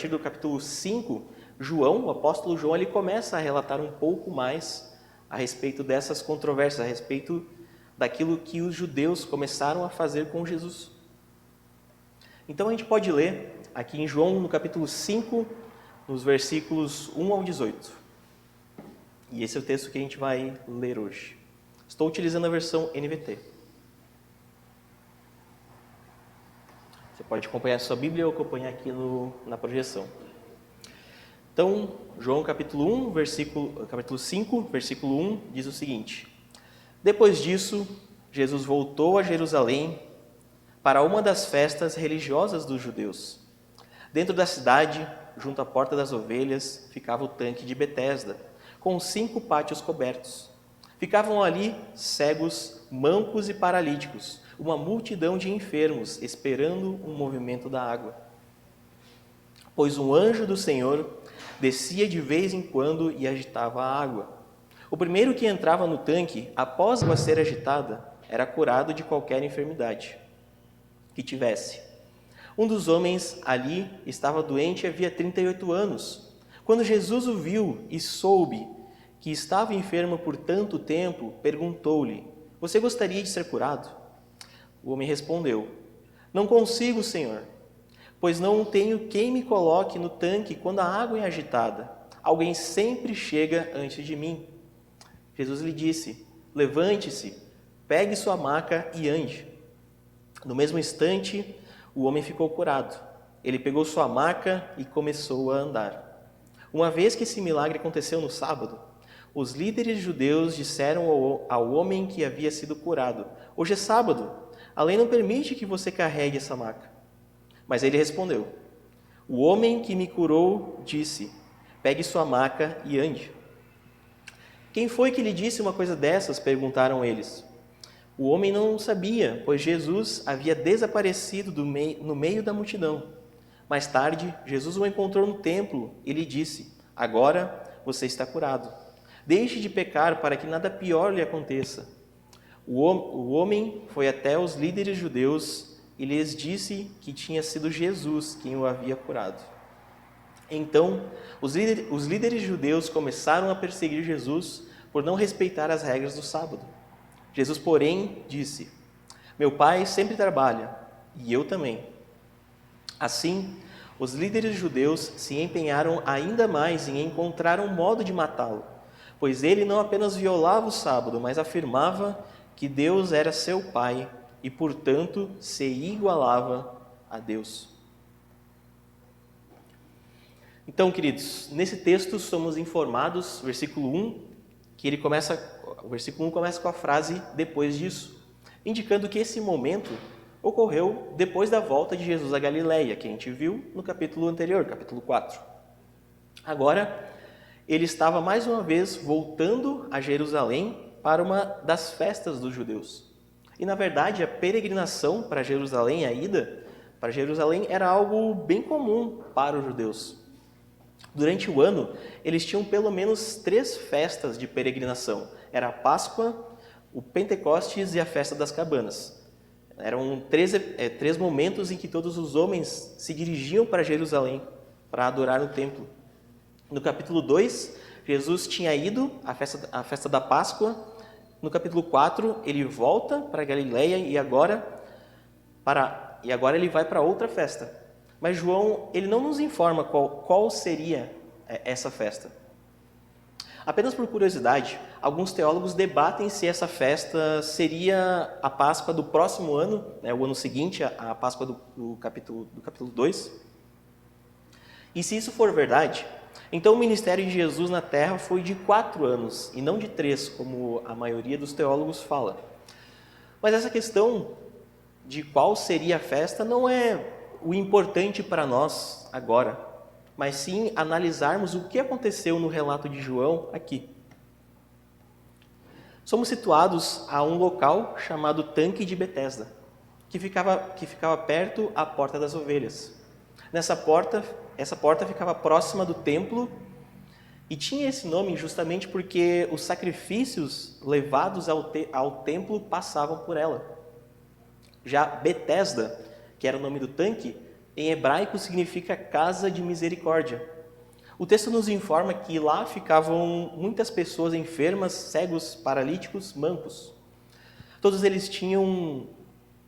do capítulo 5, o apóstolo João, ele começa a relatar um pouco mais a respeito dessas controvérsias, a respeito daquilo que os judeus começaram a fazer com Jesus. Então a gente pode ler aqui em João, no capítulo 5, nos versículos 1 ao 18. E esse é o texto que a gente vai ler hoje. Estou utilizando a versão NVT. Você pode acompanhar a sua Bíblia ou acompanhar aqui na projeção. Então, João capítulo 5, versículo 1, diz o seguinte: Depois disso, Jesus voltou a Jerusalém para uma das festas religiosas dos judeus. Dentro da cidade, junto à Porta das Ovelhas, ficava o tanque de Betesda, com 5 pátios cobertos. Ficavam ali cegos, mancos e paralíticos, uma multidão de enfermos, esperando um movimento da água. Pois um anjo do Senhor descia de vez em quando e agitava a água. O primeiro que entrava no tanque, após a água ser agitada, era curado de qualquer enfermidade que tivesse. Um dos homens ali estava doente havia 38 anos. Quando Jesus o viu e soube que estava enfermo por tanto tempo, perguntou-lhe: Você gostaria de ser curado? O homem respondeu: Não consigo, Senhor, pois não tenho quem me coloque no tanque quando a água é agitada. Alguém sempre chega antes de mim. Jesus lhe disse: Levante-se, pegue sua maca e ande. No mesmo instante, o homem ficou curado. Ele pegou sua maca e começou a andar. Uma vez que esse milagre aconteceu no sábado, os líderes judeus disseram ao homem que havia sido curado: Hoje é sábado, a lei não permite que você carregue essa maca. Mas ele respondeu: O homem que me curou disse: Pegue sua maca e ande. Quem foi que lhe disse uma coisa dessas? Perguntaram eles. O homem não sabia, pois Jesus havia desaparecido no meio da multidão. Mais tarde, Jesus o encontrou no templo e lhe disse: Agora você está curado. Deixe de pecar para que nada pior lhe aconteça. O homem foi até os líderes judeus e lhes disse que tinha sido Jesus quem o havia curado. Então, os líderes judeus começaram a perseguir Jesus por não respeitar as regras do sábado. Jesus, porém, disse: Meu Pai sempre trabalha, e eu também. Assim, os líderes judeus se empenharam ainda mais em encontrar um modo de matá-lo, pois ele não apenas violava o sábado, mas afirmava que Deus era seu Pai e, portanto, se igualava a Deus. Então, queridos, nesse texto somos informados, versículo 1, o versículo 1 começa com a frase "depois disso", indicando que esse momento ocorreu depois da volta de Jesus à Galileia, que a gente viu no capítulo anterior, capítulo 4. Agora, ele estava mais uma vez voltando a Jerusalém para uma das festas dos judeus. E, na verdade, a peregrinação para Jerusalém, a ida para Jerusalém, era algo bem comum para os judeus. Durante o ano, eles tinham pelo menos 3 festas de peregrinação. Era a Páscoa, o Pentecostes e a Festa das Cabanas. Eram 3 momentos em que todos os homens se dirigiam para Jerusalém para adorar no templo. No capítulo 2, Jesus tinha ido à festa da Páscoa. No capítulo 4, ele volta para Galileia e agora ele vai para outra festa. Mas João, ele não nos informa qual seria essa festa. Apenas por curiosidade, alguns teólogos debatem se essa festa seria a Páscoa do próximo ano, o ano seguinte, a Páscoa do capítulo 2. E se isso for verdade, então o ministério de Jesus na Terra foi de 4 anos, e não de 3, como a maioria dos teólogos fala. Mas essa questão de qual seria a festa não é o importante para nós agora, mas sim analisarmos o que aconteceu no relato de João aqui. Somos situados a um local chamado Tanque de Betesda, que ficava perto à Porta das Ovelhas. Essa porta ficava próxima do templo e tinha esse nome justamente porque os sacrifícios levados ao templo passavam por ela. Já Betesda, que era o nome do tanque, em hebraico significa casa de misericórdia. O texto nos informa que lá ficavam muitas pessoas enfermas, cegos, paralíticos, mancos. Todos eles tinham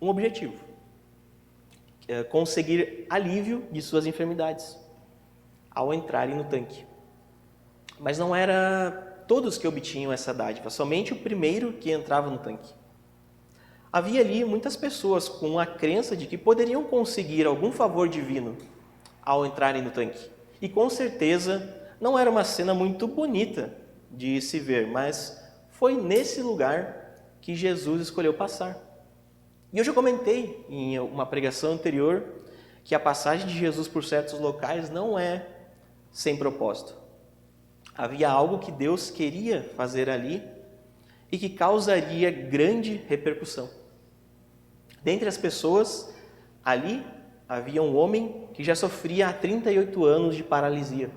um objetivo: conseguir alívio de suas enfermidades ao entrarem no tanque. Mas não era todos que obtinham essa dádiva, somente o primeiro que entrava no tanque. Havia ali muitas pessoas com a crença de que poderiam conseguir algum favor divino ao entrarem no tanque. E com certeza não era uma cena muito bonita de se ver, mas foi nesse lugar que Jesus escolheu passar. E eu já comentei em uma pregação anterior que a passagem de Jesus por certos locais não é sem propósito. Havia algo que Deus queria fazer ali e que causaria grande repercussão. Dentre as pessoas, ali havia um homem que já sofria há 38 anos de paralisia.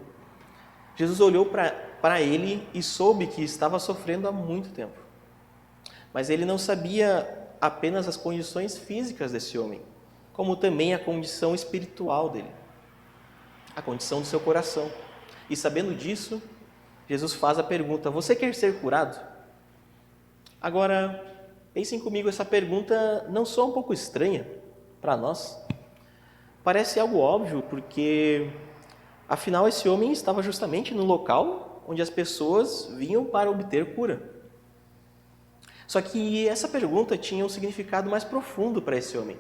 Jesus olhou para ele e soube que estava sofrendo há muito tempo. Mas ele não sabia apenas as condições físicas desse homem, como também a condição espiritual dele, a condição do seu coração. E sabendo disso, Jesus faz a pergunta: você quer ser curado? Agora, pensem comigo, essa pergunta não soa um pouco estranha para nós? Parece algo óbvio, porque afinal esse homem estava justamente no local onde as pessoas vinham para obter cura. Só que essa pergunta tinha um significado mais profundo para esse homem.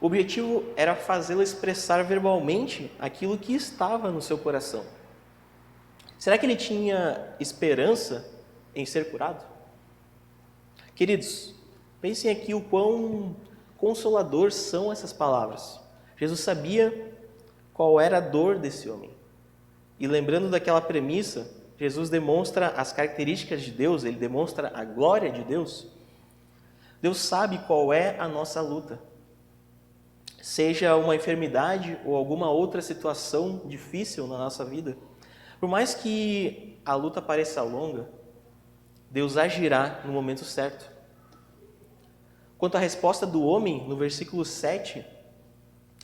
O objetivo era fazê-lo expressar verbalmente aquilo que estava no seu coração. Será que ele tinha esperança em ser curado? Queridos, pensem aqui o quão consolador são essas palavras. Jesus sabia qual era a dor desse homem. E lembrando daquela premissa, Jesus demonstra as características de Deus, ele demonstra a glória de Deus. Deus sabe qual é a nossa luta. Seja uma enfermidade ou alguma outra situação difícil na nossa vida, por mais que a luta pareça longa, Deus agirá no momento certo. Quanto à resposta do homem, no versículo 7,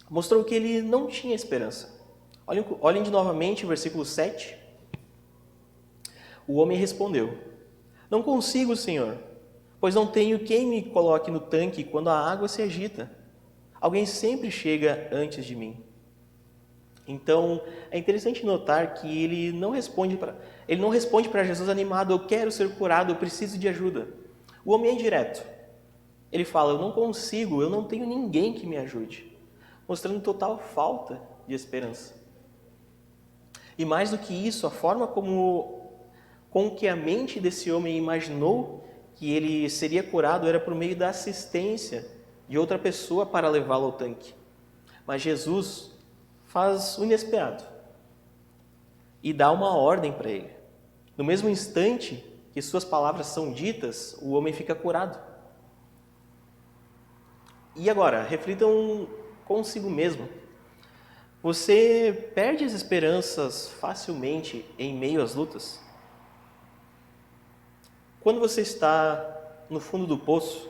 mostrou que ele não tinha esperança. Olhem de novamente o versículo 7. O homem respondeu: não consigo, Senhor, pois não tenho quem me coloque no tanque quando a água se agita. Alguém sempre chega antes de mim. Então, é interessante notar que ele não responde para Jesus animado: eu quero ser curado, eu preciso de ajuda. O homem é direto. Ele fala: eu não consigo, eu não tenho ninguém que me ajude, mostrando total falta de esperança. E mais do que isso, a forma com que a mente desse homem imaginou que ele seria curado era por meio da assistência de outra pessoa para levá-lo ao tanque. Mas Jesus faz o inesperado e dá uma ordem para ele. No mesmo instante que suas palavras são ditas, o homem fica curado. E agora, reflitam consigo mesmo. Você perde as esperanças facilmente em meio às lutas? Quando você está no fundo do poço,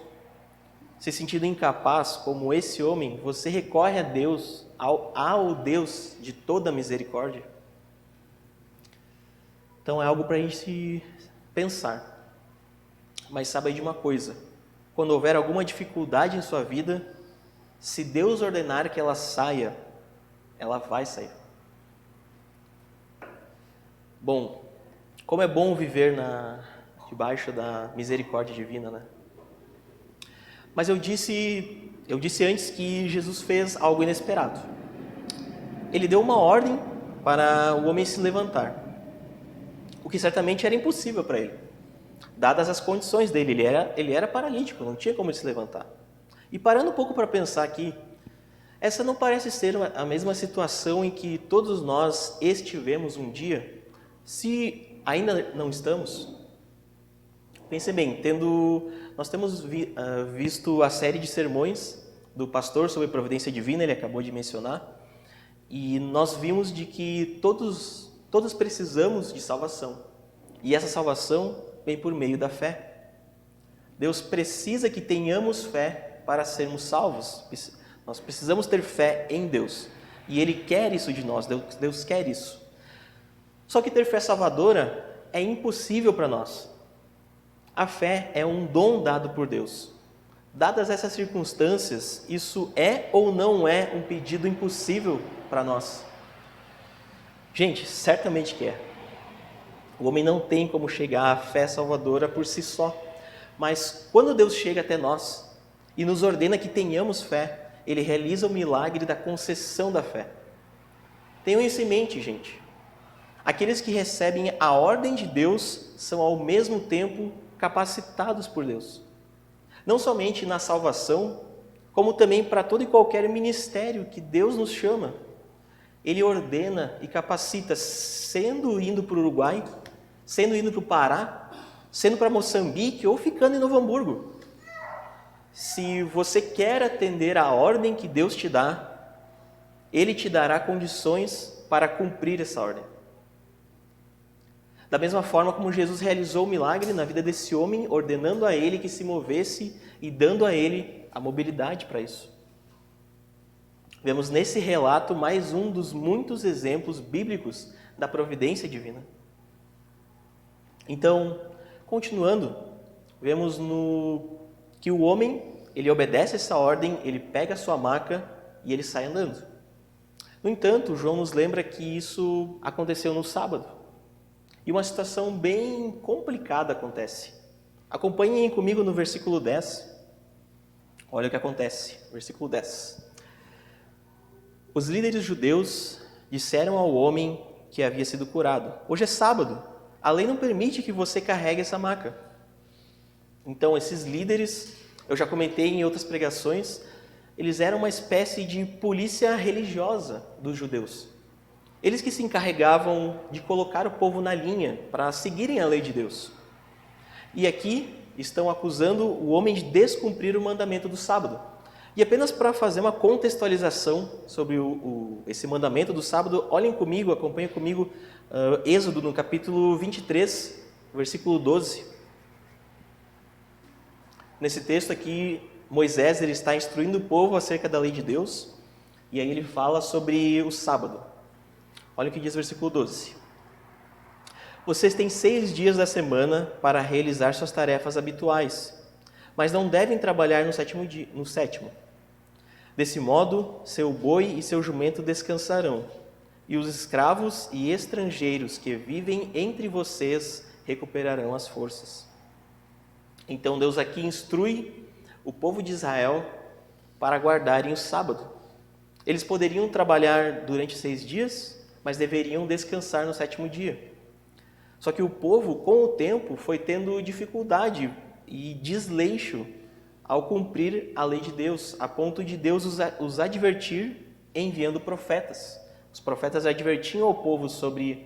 se sentindo incapaz como esse homem, você recorre a Deus, ao Deus de toda misericórdia? Então é algo para a gente pensar. Mas saiba de uma coisa: quando houver alguma dificuldade em sua vida, se Deus ordenar que ela saia, ela vai sair. Bom, como é bom viver debaixo da misericórdia divina, né? Mas eu disse antes que Jesus fez algo inesperado. Ele deu uma ordem para o homem se levantar, o que certamente era impossível para ele, dadas as condições dele. Ele era paralítico, não tinha como ele se levantar. E parando um pouco para pensar aqui, essa não parece ser a mesma situação em que todos nós estivemos um dia, se ainda não estamos? Pense bem, nós temos visto a série de sermões do pastor sobre providência divina, ele acabou de mencionar, e nós vimos de que todos precisamos de salvação, e essa salvação vem por meio da fé. Deus precisa que tenhamos fé para sermos salvos. Nós precisamos ter fé em Deus, e Ele quer isso de nós, Deus quer isso. Só que ter fé salvadora é impossível para nós. A fé é um dom dado por Deus. Dadas essas circunstâncias, isso é ou não é um pedido impossível para nós? Gente, certamente que é. O homem não tem como chegar à fé salvadora por si só. Mas quando Deus chega até nós e nos ordena que tenhamos fé, Ele realiza o milagre da concessão da fé. Tenham isso em mente, gente. Aqueles que recebem a ordem de Deus são ao mesmo tempo capacitados por Deus. Não somente na salvação, como também para todo e qualquer ministério que Deus nos chama. Ele ordena e capacita, sendo indo para o Uruguai, sendo indo para o Pará, sendo para Moçambique ou ficando em Novo Hamburgo. Se você quer atender à ordem que Deus te dá, Ele te dará condições para cumprir essa ordem. Da mesma forma como Jesus realizou o milagre na vida desse homem, ordenando a ele que se movesse e dando a ele a mobilidade para isso. Vemos nesse relato mais um dos muitos exemplos bíblicos da providência divina. Então, continuando, vemos que o homem, ele obedece essa ordem, ele pega a sua maca e ele sai andando. No entanto, João nos lembra que isso aconteceu no sábado. E uma situação bem complicada acontece. Acompanhem comigo no versículo 10. Olha o que acontece, versículo 10. Os líderes judeus disseram ao homem que havia sido curado: hoje é sábado, a lei não permite que você carregue essa maca. Então, esses líderes, eu já comentei em outras pregações, eles eram uma espécie de polícia religiosa dos judeus. Eles que se encarregavam de colocar o povo na linha para seguirem a lei de Deus. E aqui estão acusando o homem de descumprir o mandamento do sábado. E apenas para fazer uma contextualização sobre esse mandamento do sábado, acompanhem comigo Êxodo no capítulo 23, versículo 12. Nesse texto aqui, Moisés ele está instruindo o povo acerca da lei de Deus, e aí ele fala sobre o sábado. Olha o que diz o versículo 12. Vocês têm 6 dias da semana para realizar suas tarefas habituais. mas não devem trabalhar no sétimo. Desse modo, seu boi e seu jumento descansarão, e os escravos e estrangeiros que vivem entre vocês recuperarão as forças. Então Deus aqui instrui o povo de Israel para guardarem o sábado. Eles poderiam trabalhar durante 6 dias, mas deveriam descansar no 7º dia. Só que o povo, com o tempo, foi tendo dificuldade e desleixo ao cumprir a lei de Deus, a ponto de Deus os advertir enviando profetas. Os profetas advertiam ao povo sobre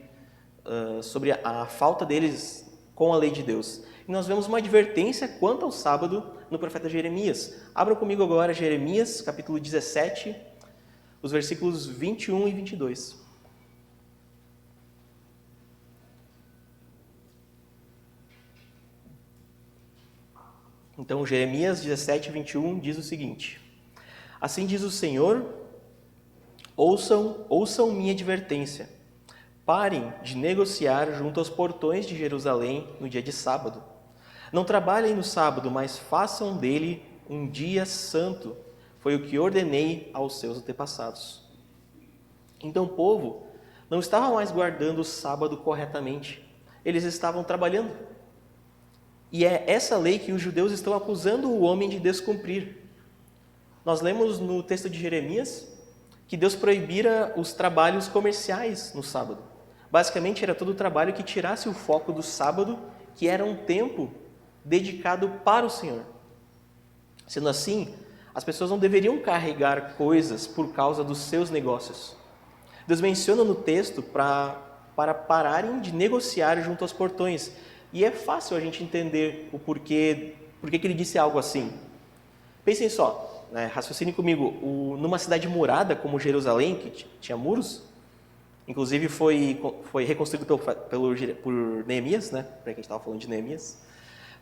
a falta deles com a lei de Deus. E nós vemos uma advertência quanto ao sábado no profeta Jeremias. Abram comigo agora Jeremias, capítulo 17, os versículos 21 e 22. Então, Jeremias 17, 21 diz o seguinte: Assim diz o Senhor, ouçam minha advertência. Parem de negociar junto aos portões de Jerusalém no dia de sábado. Não trabalhem no sábado, mas façam dele um dia santo. Foi o que ordenei aos seus antepassados. Então o povo não estava mais guardando o sábado corretamente. Eles estavam trabalhando. E é essa lei que os judeus estão acusando o homem de descumprir. Nós lemos no texto de Jeremias que Deus proibira os trabalhos comerciais no sábado. Basicamente, era todo o trabalho que tirasse o foco do sábado, que era um tempo dedicado para o Senhor. Sendo assim, as pessoas não deveriam carregar coisas por causa dos seus negócios. Deus menciona no texto para pararem de negociar junto aos portões. E é fácil a gente entender o porquê que ele disse algo assim. Pensem só, né, raciocinem comigo, numa cidade murada como Jerusalém, que tinha muros, inclusive foi reconstruído por Neemias, né, para quem a gente estava falando de Neemias,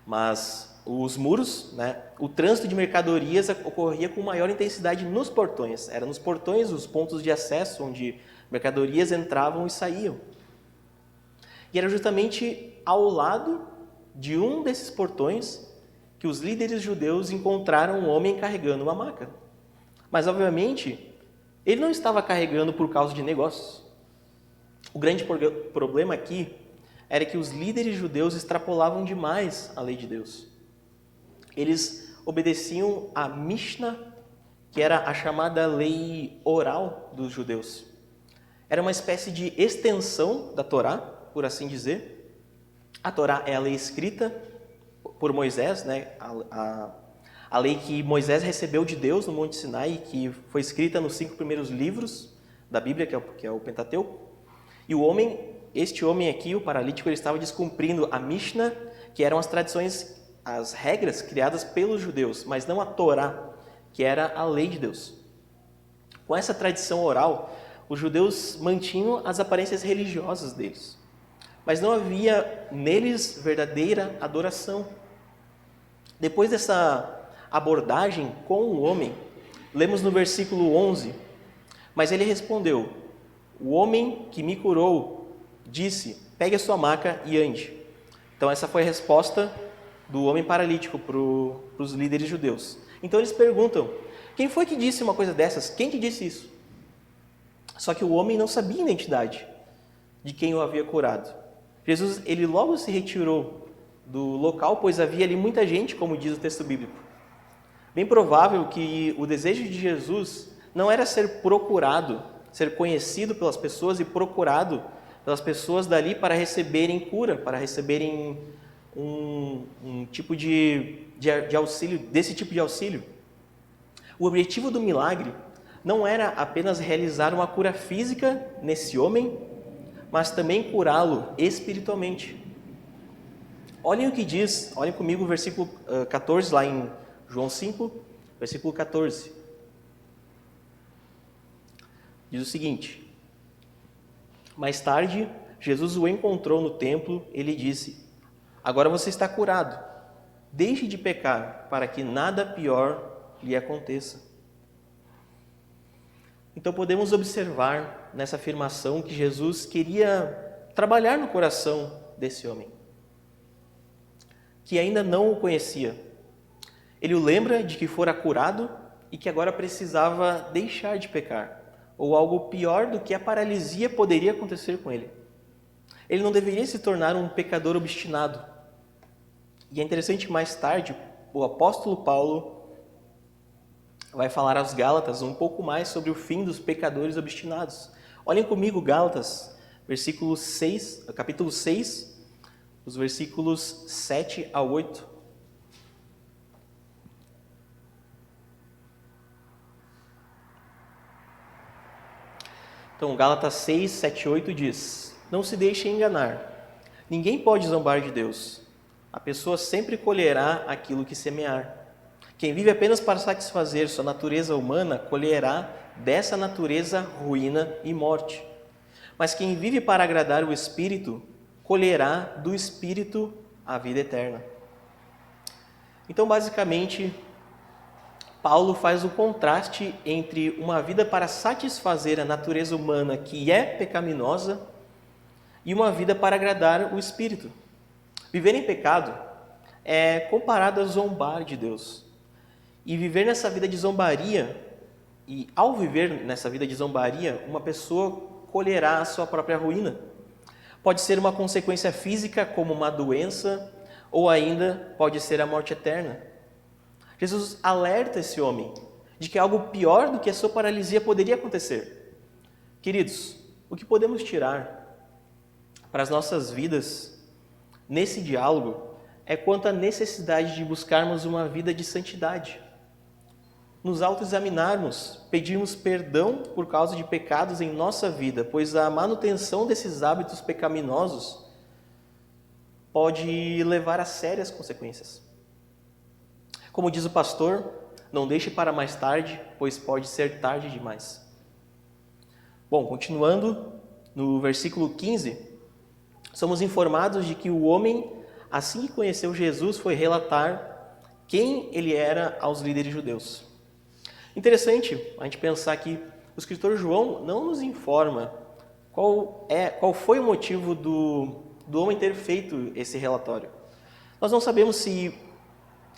mas os muros, né, o trânsito de mercadorias ocorria com maior intensidade nos portões. Era nos portões os pontos de acesso onde mercadorias entravam e saíam. E era justamente ao lado de um desses portões que os líderes judeus encontraram um homem carregando uma maca. Mas, obviamente, ele não estava carregando por causa de negócios. O grande problema aqui era que os líderes judeus extrapolavam demais a lei de Deus. Eles obedeciam a Mishnah, que era a chamada lei oral dos judeus. Era uma espécie de extensão da Torá, por assim dizer. A Torá é a lei escrita por Moisés, né? A lei que Moisés recebeu de Deus no Monte Sinai, que foi escrita nos 5 primeiros livros da Bíblia, que é o Pentateuco. E este homem aqui, o paralítico, ele estava descumprindo a Mishnah, que eram as tradições, as regras criadas pelos judeus, mas não a Torá, que era a lei de Deus. Com essa tradição oral, os judeus mantinham as aparências religiosas deles, mas não havia neles verdadeira adoração. Depois dessa abordagem com o homem, lemos no versículo 11, mas ele respondeu: o homem que me curou disse, pegue a sua maca e ande. Então essa foi a resposta do homem paralítico para os líderes judeus. Então eles perguntam, quem foi que disse uma coisa dessas? Quem que disse isso? Só que o homem não sabia a identidade de quem o havia curado. Jesus, ele logo se retirou do local, pois havia ali muita gente, como diz o texto bíblico. Bem provável que o desejo de Jesus não era ser procurado, ser conhecido pelas pessoas e procurado pelas pessoas dali para receberem cura, para receberem um tipo de auxílio, desse tipo de auxílio. O objetivo do milagre não era apenas realizar uma cura física nesse homem, mas também curá-lo espiritualmente. Olhem o que diz, olhem comigo o versículo 14, lá em João 5, versículo 14. Diz o seguinte: mais tarde, Jesus o encontrou no templo e lhe disse, agora você está curado, deixe de pecar, para que nada pior lhe aconteça. Então podemos observar nessa afirmação que Jesus queria trabalhar no coração desse homem, que ainda não o conhecia. Ele o lembra de que fora curado e que agora precisava deixar de pecar, ou algo pior do que a paralisia poderia acontecer com ele. Ele não deveria se tornar um pecador obstinado. E é interessante que mais tarde o apóstolo Paulo vai falar aos Gálatas um pouco mais sobre o fim dos pecadores obstinados. Olhem comigo Gálatas, capítulo 6, os versículos 7 a 8. Então, Gálatas 6, 7 e 8 diz: Não se deixem enganar. Ninguém pode zombar de Deus. A pessoa sempre colherá aquilo que semear. Quem vive apenas para satisfazer sua natureza humana, colherá dessa natureza ruína e morte. Mas quem vive para agradar o Espírito, colherá do Espírito a vida eterna. Então, basicamente, Paulo faz o contraste entre uma vida para satisfazer a natureza humana que é pecaminosa e uma vida para agradar o Espírito. Viver em pecado é comparado a zombar de Deus. E viver nessa vida de zombaria, e ao viver nessa vida de zombaria, uma pessoa colherá a sua própria ruína. Pode ser uma consequência física, como uma doença, ou ainda pode ser a morte eterna. Jesus alerta esse homem de que algo pior do que a sua paralisia poderia acontecer. Queridos, o que podemos tirar para as nossas vidas nesse diálogo é quanto à necessidade de buscarmos uma vida de santidade. Nos autoexaminarmos, pedirmos perdão por causa de pecados em nossa vida, pois a manutenção desses hábitos pecaminosos pode levar a sérias consequências. Como diz o pastor, não deixe para mais tarde, pois pode ser tarde demais. Bom, continuando, no versículo 15, somos informados de que o homem, assim que conheceu Jesus, foi relatar quem ele era aos líderes judeus. Interessante a gente pensar que o escritor João não nos informa qual foi o motivo do homem ter feito esse relatório. Nós não sabemos se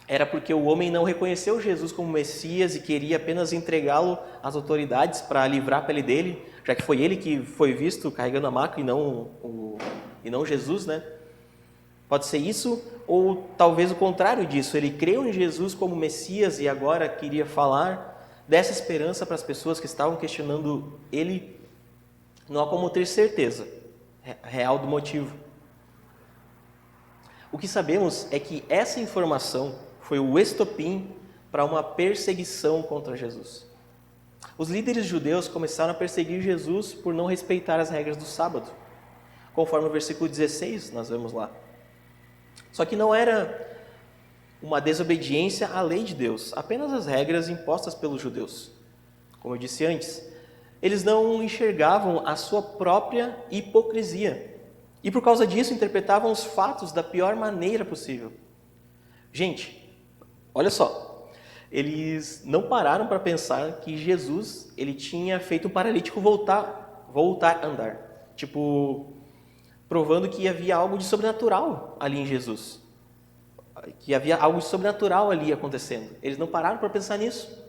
era porque o homem não reconheceu Jesus como Messias e queria apenas entregá-lo às autoridades para livrar a pele dele, já que foi ele que foi visto carregando a maca e não Jesus, né? Pode ser isso, ou talvez o contrário disso. Ele creu em Jesus como Messias e agora queria falar dessa esperança para as pessoas que estavam questionando ele. Não há como ter certeza real do motivo. O que sabemos é que essa informação foi o estopim para uma perseguição contra Jesus. Os líderes judeus começaram a perseguir Jesus por não respeitar as regras do sábado, conforme o versículo 16 nós vemos lá. Só que não era uma desobediência à lei de Deus, apenas as regras impostas pelos judeus. Como eu disse antes, eles não enxergavam a sua própria hipocrisia e por causa disso interpretavam os fatos da pior maneira possível. Gente, olha só, eles não pararam para pensar que Jesus ele tinha feito um paralítico voltar a andar, provando que havia algo de sobrenatural ali em Jesus, que havia algo de sobrenatural ali acontecendo. Eles não pararam para pensar nisso.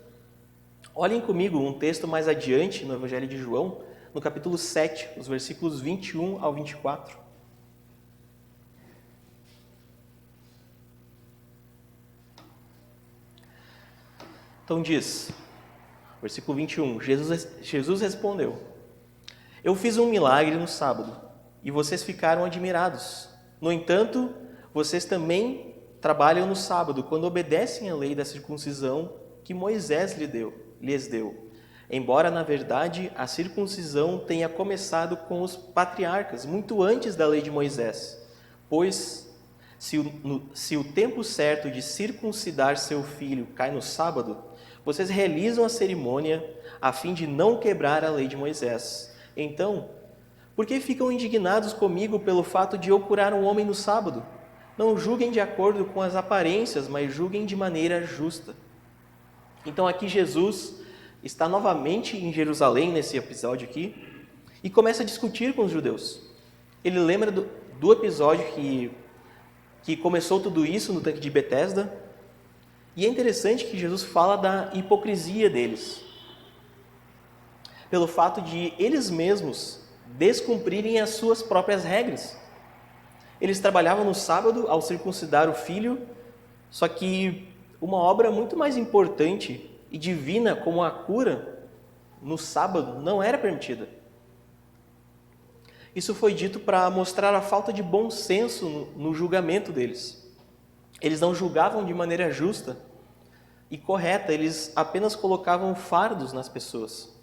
Olhem comigo um texto mais adiante no Evangelho de João, no capítulo 7, os versículos 21 ao 24. Então diz, versículo 21, Jesus respondeu: Eu fiz um milagre no sábado e vocês ficaram admirados. No entanto, vocês também trabalham no sábado, quando obedecem à lei da circuncisão que Moisés lhes deu. Embora, na verdade, a circuncisão tenha começado com os patriarcas, muito antes da lei de Moisés. Pois, se o tempo certo de circuncidar seu filho cai no sábado, vocês realizam a cerimônia a fim de não quebrar a lei de Moisés. Então, por que ficam indignados comigo pelo fato de eu curar um homem no sábado? Não julguem de acordo com as aparências, mas julguem de maneira justa. Então aqui Jesus está novamente em Jerusalém, nesse episódio aqui, e começa a discutir com os judeus. Ele lembra do episódio que começou tudo isso no tanque de Betesda, E é interessante que Jesus fala da hipocrisia deles, pelo fato de eles mesmos descumprirem as suas próprias regras. Eles trabalhavam no sábado ao circuncidar o filho, só que uma obra muito mais importante e divina como a cura no sábado não era permitida. Isso foi dito para mostrar a falta de bom senso no julgamento deles. Eles não julgavam de maneira justa e correta, eles apenas colocavam fardos nas pessoas.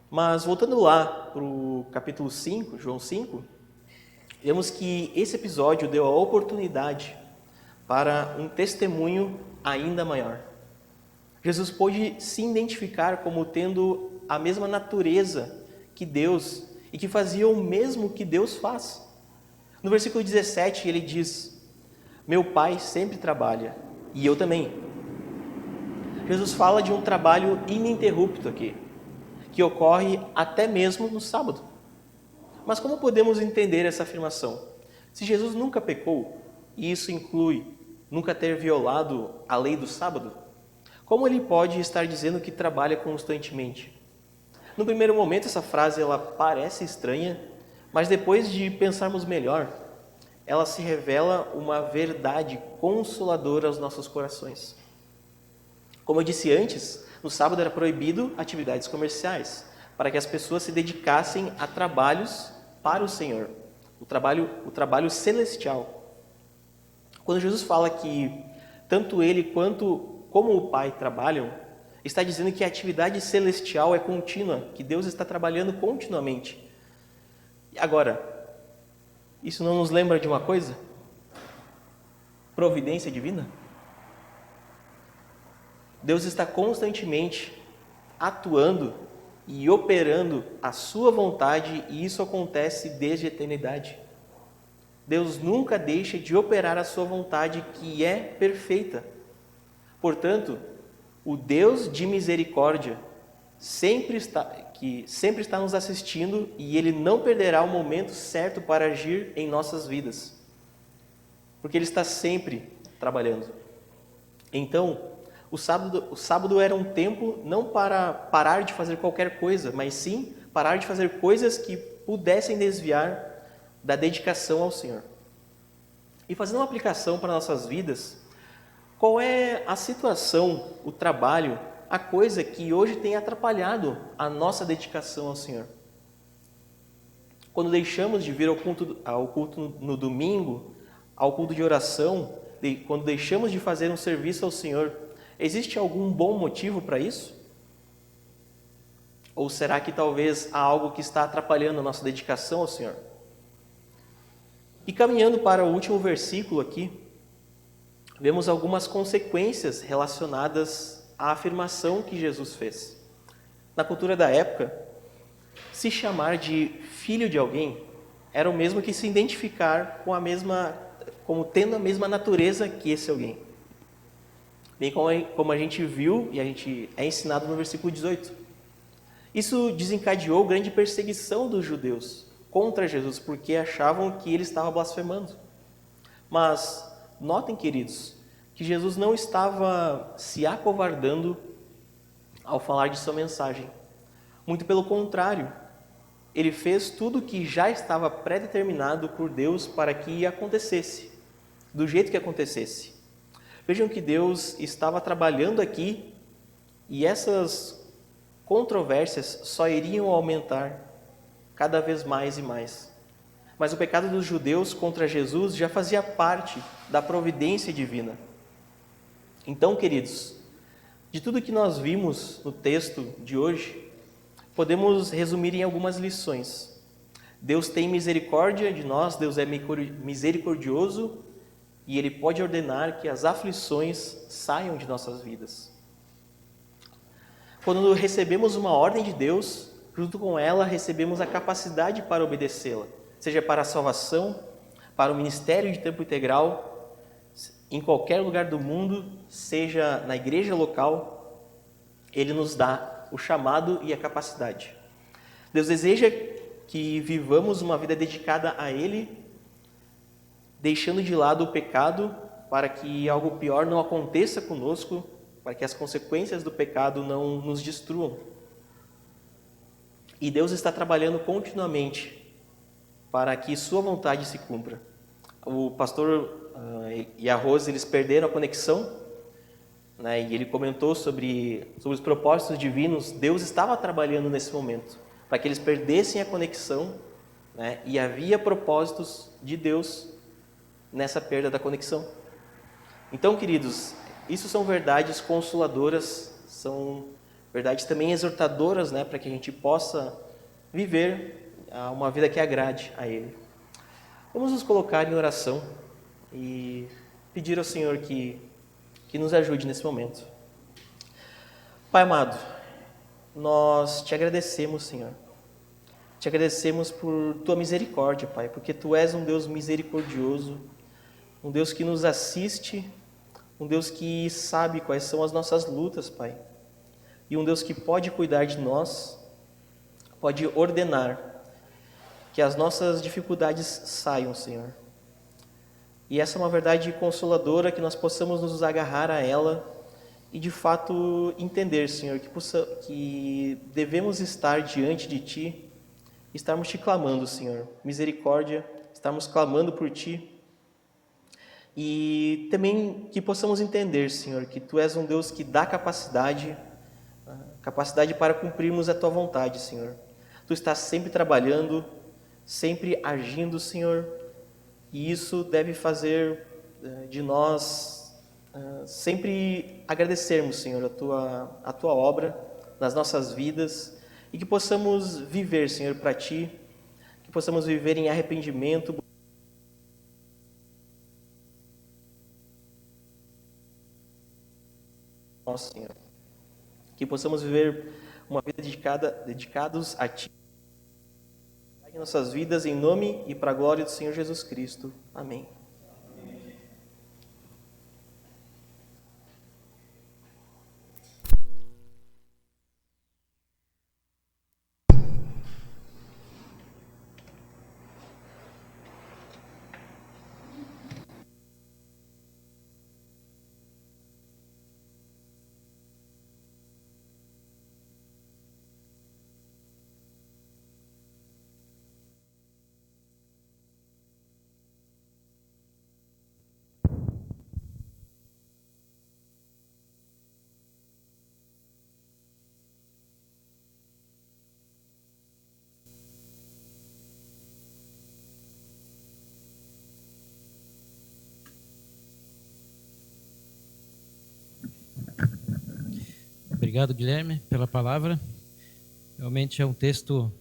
Mas voltando lá para o capítulo 5, João 5, vemos que esse episódio deu a oportunidade para um testemunho ainda maior. Jesus pôde se identificar como tendo a mesma natureza que Deus e que fazia o mesmo que Deus faz. No versículo 17 ele diz: meu Pai sempre trabalha e eu também. Jesus fala de um trabalho ininterrupto aqui, que ocorre até mesmo no sábado. Mas como podemos entender essa afirmação? Se Jesus nunca pecou, e isso inclui nunca ter violado a lei do sábado, como ele pode estar dizendo que trabalha constantemente? No primeiro momento essa frase ela parece estranha, mas depois de pensarmos melhor, ela se revela uma verdade consoladora aos nossos corações. Como eu disse antes, no sábado era proibido atividades comerciais, para que as pessoas se dedicassem a trabalhos para o Senhor, o trabalho celestial. Quando Jesus fala que tanto ele como o Pai trabalham, está dizendo que a atividade celestial é contínua, que Deus está trabalhando continuamente. Agora, isso não nos lembra de uma coisa? Providência divina? Deus está constantemente atuando e operando a sua vontade, e isso acontece desde a eternidade. Deus nunca deixa de operar a sua vontade, que é perfeita. Portanto, o Deus de misericórdia sempre está nos assistindo, e Ele não perderá o momento certo para agir em nossas vidas, porque Ele está sempre trabalhando. Então, o sábado era um tempo não para parar de fazer qualquer coisa, mas sim parar de fazer coisas que pudessem desviar da dedicação ao Senhor. E fazendo uma aplicação para nossas vidas, qual é a situação, o trabalho, a coisa que hoje tem atrapalhado a nossa dedicação ao Senhor? Quando deixamos de vir ao culto no domingo, ao culto de oração, quando deixamos de fazer um serviço ao Senhor, existe algum bom motivo para isso? Ou será que talvez há algo que está atrapalhando a nossa dedicação ao Senhor? E caminhando para o último versículo aqui, vemos algumas consequências relacionadas à afirmação que Jesus fez. Na cultura da época, se chamar de filho de alguém era o mesmo que se identificar como tendo a mesma natureza que esse alguém. Bem como a gente viu e a gente é ensinado no versículo 18. Isso desencadeou grande perseguição dos judeus contra Jesus, porque achavam que ele estava blasfemando. Mas notem, queridos, que Jesus não estava se acovardando ao falar de sua mensagem. Muito pelo contrário, ele fez tudo o que já estava pré-determinado por Deus para que acontecesse, do jeito que acontecesse. Vejam que Deus estava trabalhando aqui e essas controvérsias só iriam aumentar cada vez mais e mais. Mas o pecado dos judeus contra Jesus já fazia parte da providência divina. Então, queridos, de tudo que nós vimos no texto de hoje, podemos resumir em algumas lições. Deus tem misericórdia de nós, Deus é misericordioso, e Ele pode ordenar que as aflições saiam de nossas vidas. Quando recebemos uma ordem de Deus, junto com ela recebemos a capacidade para obedecê-la, seja para a salvação, para o ministério de tempo integral, em qualquer lugar do mundo, seja na igreja local, Ele nos dá o chamado e a capacidade. Deus deseja que vivamos uma vida dedicada a Ele, deixando de lado o pecado para que algo pior não aconteça conosco, para que as consequências do pecado não nos destruam. E Deus está trabalhando continuamente para que sua vontade se cumpra. O pastor e a Rose, eles perderam a conexão, né? E ele comentou sobre os propósitos divinos. Deus estava trabalhando nesse momento para que eles perdessem a conexão, né? E havia propósitos de Deus nessa perda da conexão. Então, queridos, isso são verdades consoladoras, são verdades também exortadoras, né? Para que a gente possa viver uma vida que agrade a Ele. Vamos nos colocar em oração e pedir ao Senhor que nos ajude nesse momento. Pai amado, nós te agradecemos, Senhor. Te agradecemos por tua misericórdia, Pai, porque tu és um Deus misericordioso, um Deus que nos assiste, um Deus que sabe quais são as nossas lutas, Pai, e um Deus que pode cuidar de nós, pode ordenar que as nossas dificuldades saiam, Senhor. E essa é uma verdade consoladora, que nós possamos nos agarrar a ela e de fato entender, Senhor, que devemos estar diante de Ti, estarmos Te clamando, Senhor, misericórdia, estarmos clamando por Ti. E também que possamos entender, Senhor, que Tu és um Deus que dá capacidade para cumprirmos a Tua vontade, Senhor. Tu estás sempre trabalhando, sempre agindo, Senhor, e isso deve fazer de nós sempre agradecermos, Senhor, a Tua obra nas nossas vidas, e que possamos viver, Senhor, para Ti, que possamos viver em arrependimento, nosso Senhor, que possamos viver uma vida dedicados a Ti, em nossas vidas, em nome e para a glória do Senhor Jesus Cristo. Amém. Obrigado, Guilherme, pela palavra. Realmente é um texto,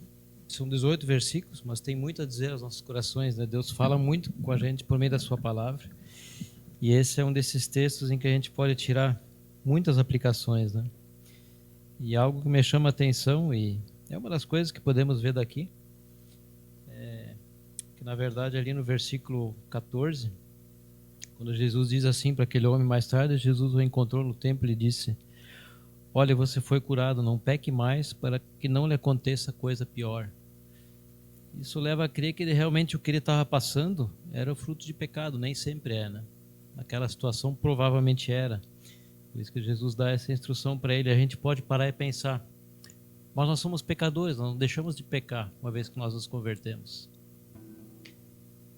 são 18 versículos, mas tem muito a dizer aos nossos corações, né? Deus fala muito com a gente por meio da sua palavra. E esse é um desses textos em que a gente pode tirar muitas aplicações, né? E algo que me chama a atenção, e é uma das coisas que podemos ver daqui, que na verdade ali no versículo 14, quando Jesus diz assim para aquele homem mais tarde, Jesus o encontrou no templo e disse: olha, você foi curado, não peque mais para que não lhe aconteça coisa pior. Isso leva a crer que realmente o que ele estava passando era o fruto de pecado, nem sempre é, né? Naquela situação provavelmente era. Por isso que Jesus dá essa instrução para ele. A gente pode parar e pensar, mas nós somos pecadores, nós não deixamos de pecar uma vez que nós nos convertemos.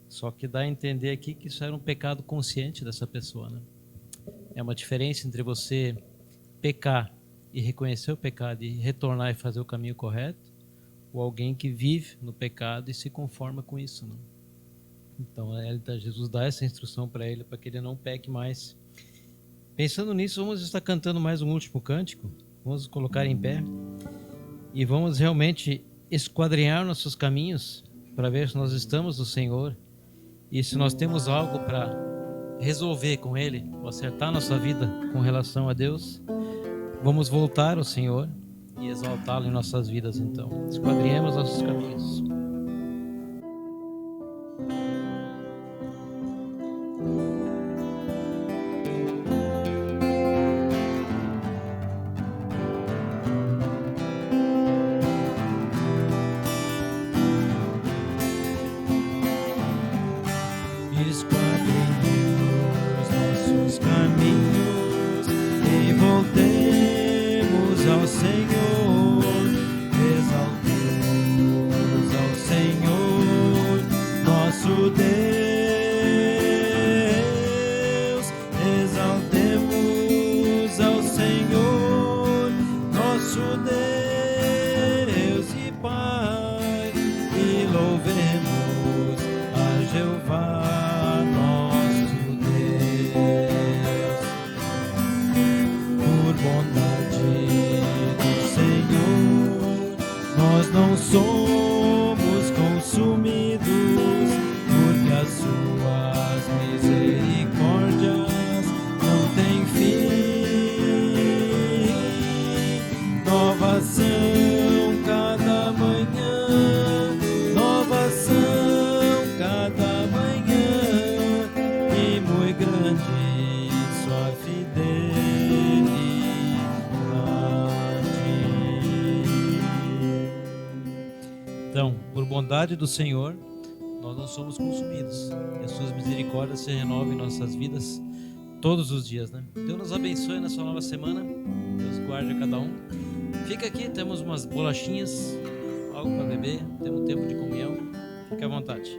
Só que dá a entender aqui que isso era um pecado consciente dessa pessoa, né? É uma diferença entre você pecar e reconhecer o pecado e retornar e fazer o caminho correto, ou alguém que vive no pecado e se conforma com isso, né? Então Jesus dá essa instrução para ele, para que ele não peque mais. Pensando nisso, vamos estar cantando mais um último cântico. Vamos colocar em pé e vamos realmente esquadrinhar nossos caminhos para ver se nós estamos no Senhor e se nós temos algo para resolver com Ele, acertar nossa vida com relação a Deus. Vamos voltar ao Senhor e exaltá-lo em nossas vidas, então. Esquadrinhemos nossos caminhos. Esquadrinhemos Senhor, exaltemos ao Senhor, nosso Deus, exaltemos ao Senhor, nosso Deus e Pai, e louvemos a Jeová, nosso Deus, por bondade do Senhor, nós não somos consumidos, porque as suas misericórdias não têm fim. Novas são cada manhã, novas são cada manhã, e muito grande sua fidelidade. Então, por bondade do Senhor, nós não somos consumidos, e as suas misericórdias se renovam em nossas vidas todos os dias, né? Deus nos abençoe na sua nova semana, Deus guarde a cada um. Fica aqui, temos umas bolachinhas, algo para beber, temos um tempo de comunhão, fique à vontade.